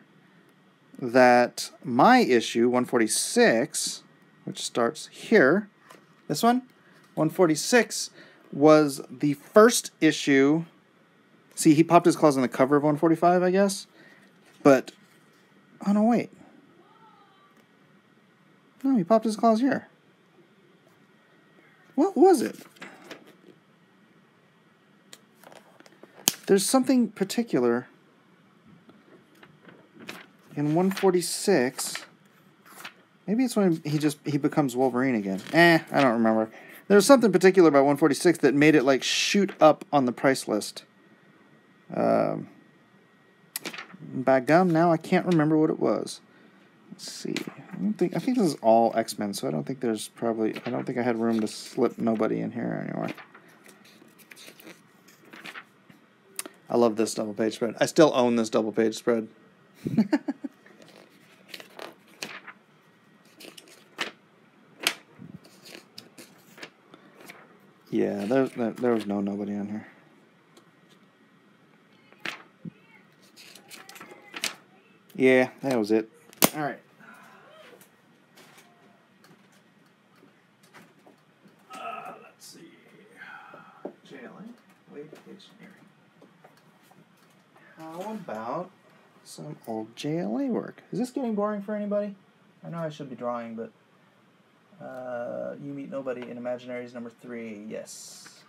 that my issue, 146, which starts here, this one, 146, was the first issue. See, he popped his claws on the cover of 145, I guess. But, oh no, wait. No, he popped his claws here. What was it? There's something particular in 146. Maybe it's when he becomes Wolverine again. I don't remember. There's something particular about 146 that made it like shoot up on the price list. By gum, now I can't remember what it was. Let's see. I think this is all X-Men, so I don't think I had room to slip Nobody in here anymore. I love this double page spread. I still own this double page spread. Yeah, there was no Nobody on here. Yeah, that was it. All right. Let's see. JLA. Wait, engineering. How about some old JLA work? Is this getting boring for anybody? I know I should be drawing, but You Meet Nobody in Imaginaries number 3. Yes.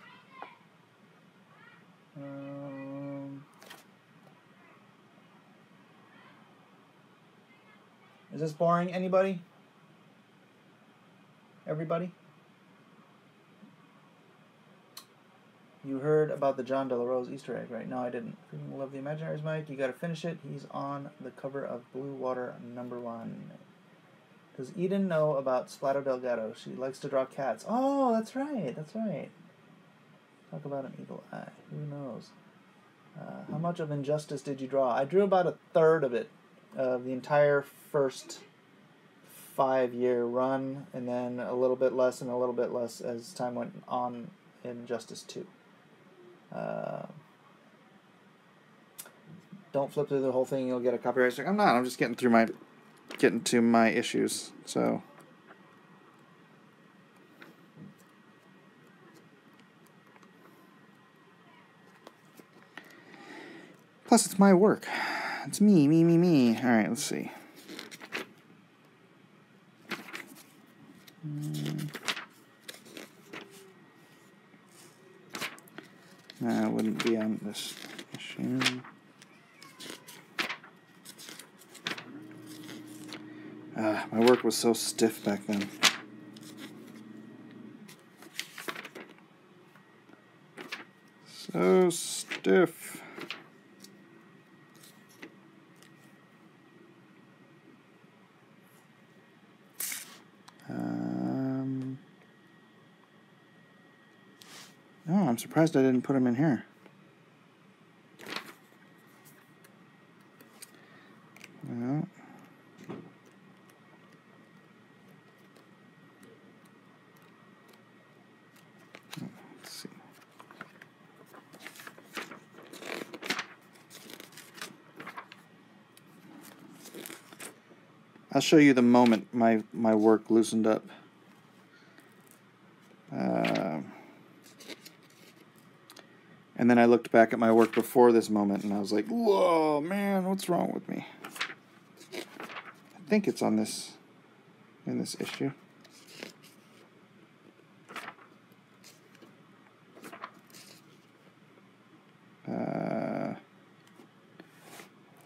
Is this boring? Anybody? Everybody? You heard about the John De La Rose Easter egg, right? No, I didn't. Freaking love the Imaginaries, Mike. You gotta finish it. He's on the cover of Blue Water number 1. Does Eden know about Splato Delgado? She likes to draw cats. Oh, that's right. That's right. Talk about an evil eye. Who knows? How much of Injustice did you draw? I drew about 1/3 of it. The entire first 5-year run, and then a little bit less and a little bit less as time went on in Injustice 2. Don't flip through the whole thing, you'll get a copyright strike. I'm not, I'm just getting to my issues, so. Plus, it's my work. It's me. All right, let's see. It wouldn't be on this issue. My work was so stiff back then. So stiff. Oh, I'm surprised I didn't put them in here. Well, let's see. I'll show you the moment my work loosened up. And then I looked back at my work before this moment, and I was like, whoa, man, what's wrong with me? I think it's on this, in this issue.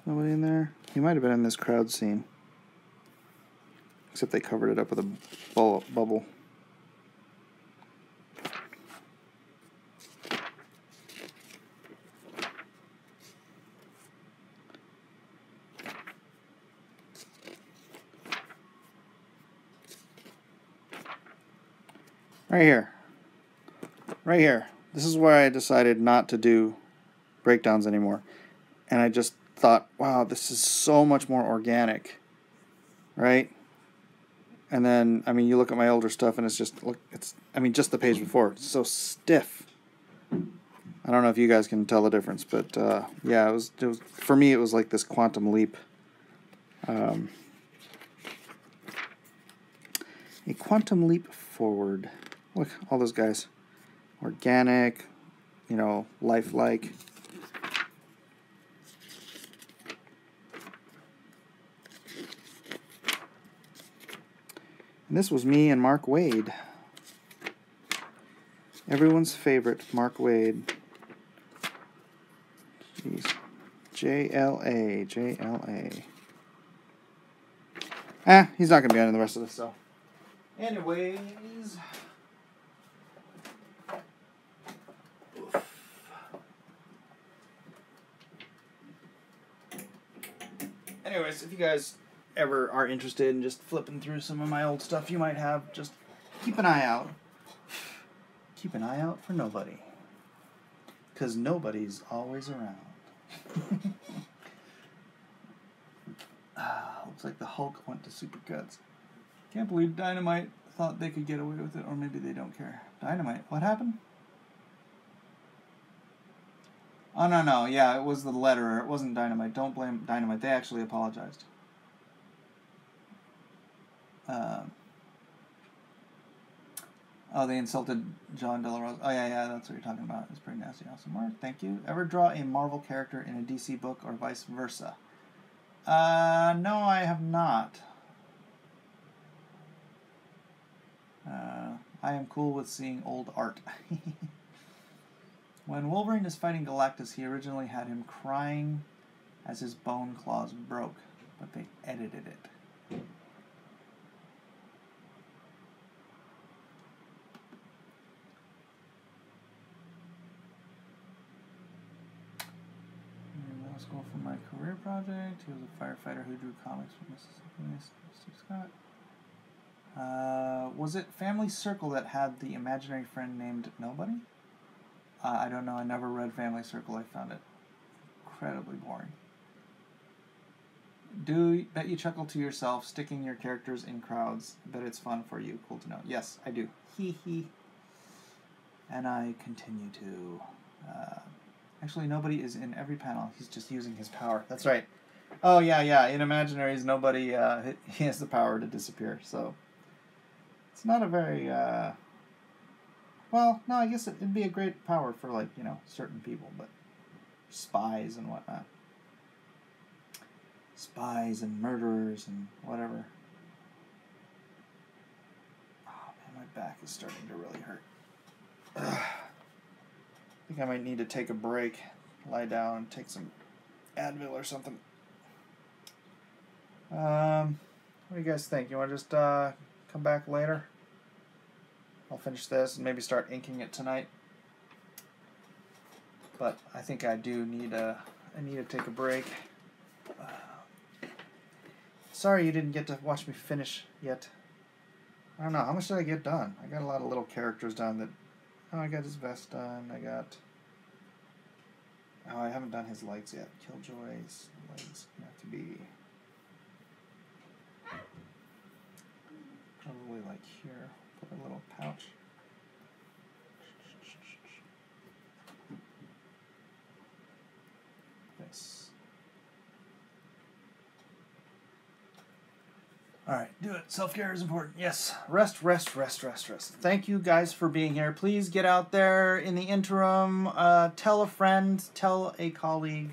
Nobody in there? He might have been in this crowd scene. Except they covered it up with a bubble. Right here. Right here. This is where I decided not to do breakdowns anymore. And I just thought, wow, this is so much more organic. Right? And then, I mean, you look at my older stuff and it's just, look, it's, I mean, just the page before. It's so stiff. I don't know if you guys can tell the difference, but yeah, it was, for me, it was like this quantum leap. A quantum leap forward. Look, all those guys. Organic, you know, lifelike. And this was me and Mark Waid. Everyone's favorite, Mark Waid. Jeez. JLA, JLA. He's not going to be on the rest of this, so. Anyways. Anyways, if you guys ever are interested in just flipping through some of my old stuff you might have, just keep an eye out. Keep an eye out for nobody. Because nobody's always around. Looks like the Hulk went to Supercuts. Can't believe Dynamite thought they could get away with it, or maybe they don't care. Dynamite, what happened? Oh, no, yeah, it was the letterer. It wasn't Dynamite. Don't blame Dynamite. They actually apologized. Oh, they insulted John De La Rosa. Oh, yeah, that's what you're talking about. It's pretty nasty. Awesome work. Thank you. Ever draw a Marvel character in a DC book or vice versa? No, I have not. I am cool with seeing old art. When Wolverine is fighting Galactus, he originally had him crying as his bone claws broke, but they edited it. Law school for my career project. He was a firefighter who drew comics for Mississippi. Steve Scott. Was it Family Circle that had the imaginary friend named Nobody? I don't know. I never read Family Circle. I found it incredibly boring. Bet you chuckle to yourself, sticking your characters in crowds. Bet it's fun for you. Cool to know. Yes, I do. Hee hee. And I continue to. Actually, Nobody is in every panel. He's just using his power. That's right. Oh, yeah. In Imaginaries, Nobody, he has the power to disappear. So, it's not a very, well, no, I guess it'd be a great power for, like, you know, certain people, but spies and whatnot. Spies and murderers and whatever. Oh, man, my back is starting to really hurt. Ugh. I think I might need to take a break, lie down, and take some Advil or something. What do you guys think? You want to just come back later? I'll finish this and maybe start inking it tonight. But I think I do need I need to take a break. Sorry you didn't get to watch me finish yet. I don't know, how much did I get done? I got a lot of little characters done that Oh, I got his vest done. I got... Oh, I haven't done his legs yet. Killjoy's legs have to be... Probably like here. Put a little pouch. This. Alright, do it. Self-care is important. Yes. Rest, rest, rest, rest, rest. Thank you guys for being here. Please get out there in the interim. Tell a friend, tell a colleague,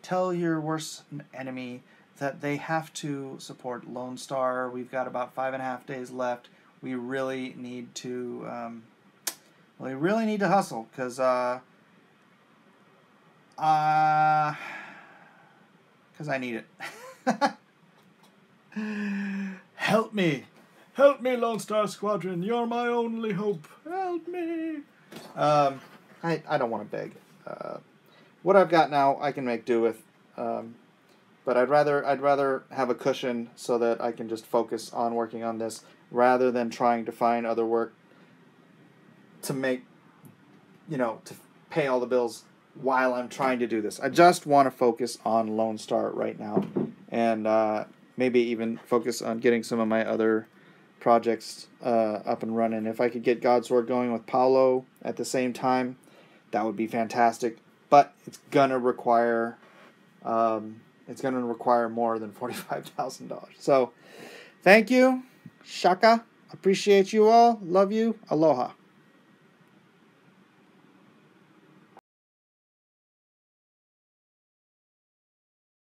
tell your worst enemy that they have to support Lone Star. We've got about 5.5 days left. We really need to hustle, because I need it. Help me, Lone Star Squadron. You're my only hope. Help me. I don't want to beg. What I've got now, I can make do with. But I'd rather have a cushion so that I can just focus on working on this, rather than trying to find other work to make, to pay all the bills while I'm trying to do this. I just want to focus on Lone Star right now, and maybe even focus on getting some of my other projects up and running. If I could get Godsword going with Paolo at the same time, that would be fantastic. But it's gonna require more than $45,000. So, thank you, Shaka. Appreciate you all. Love you. Aloha.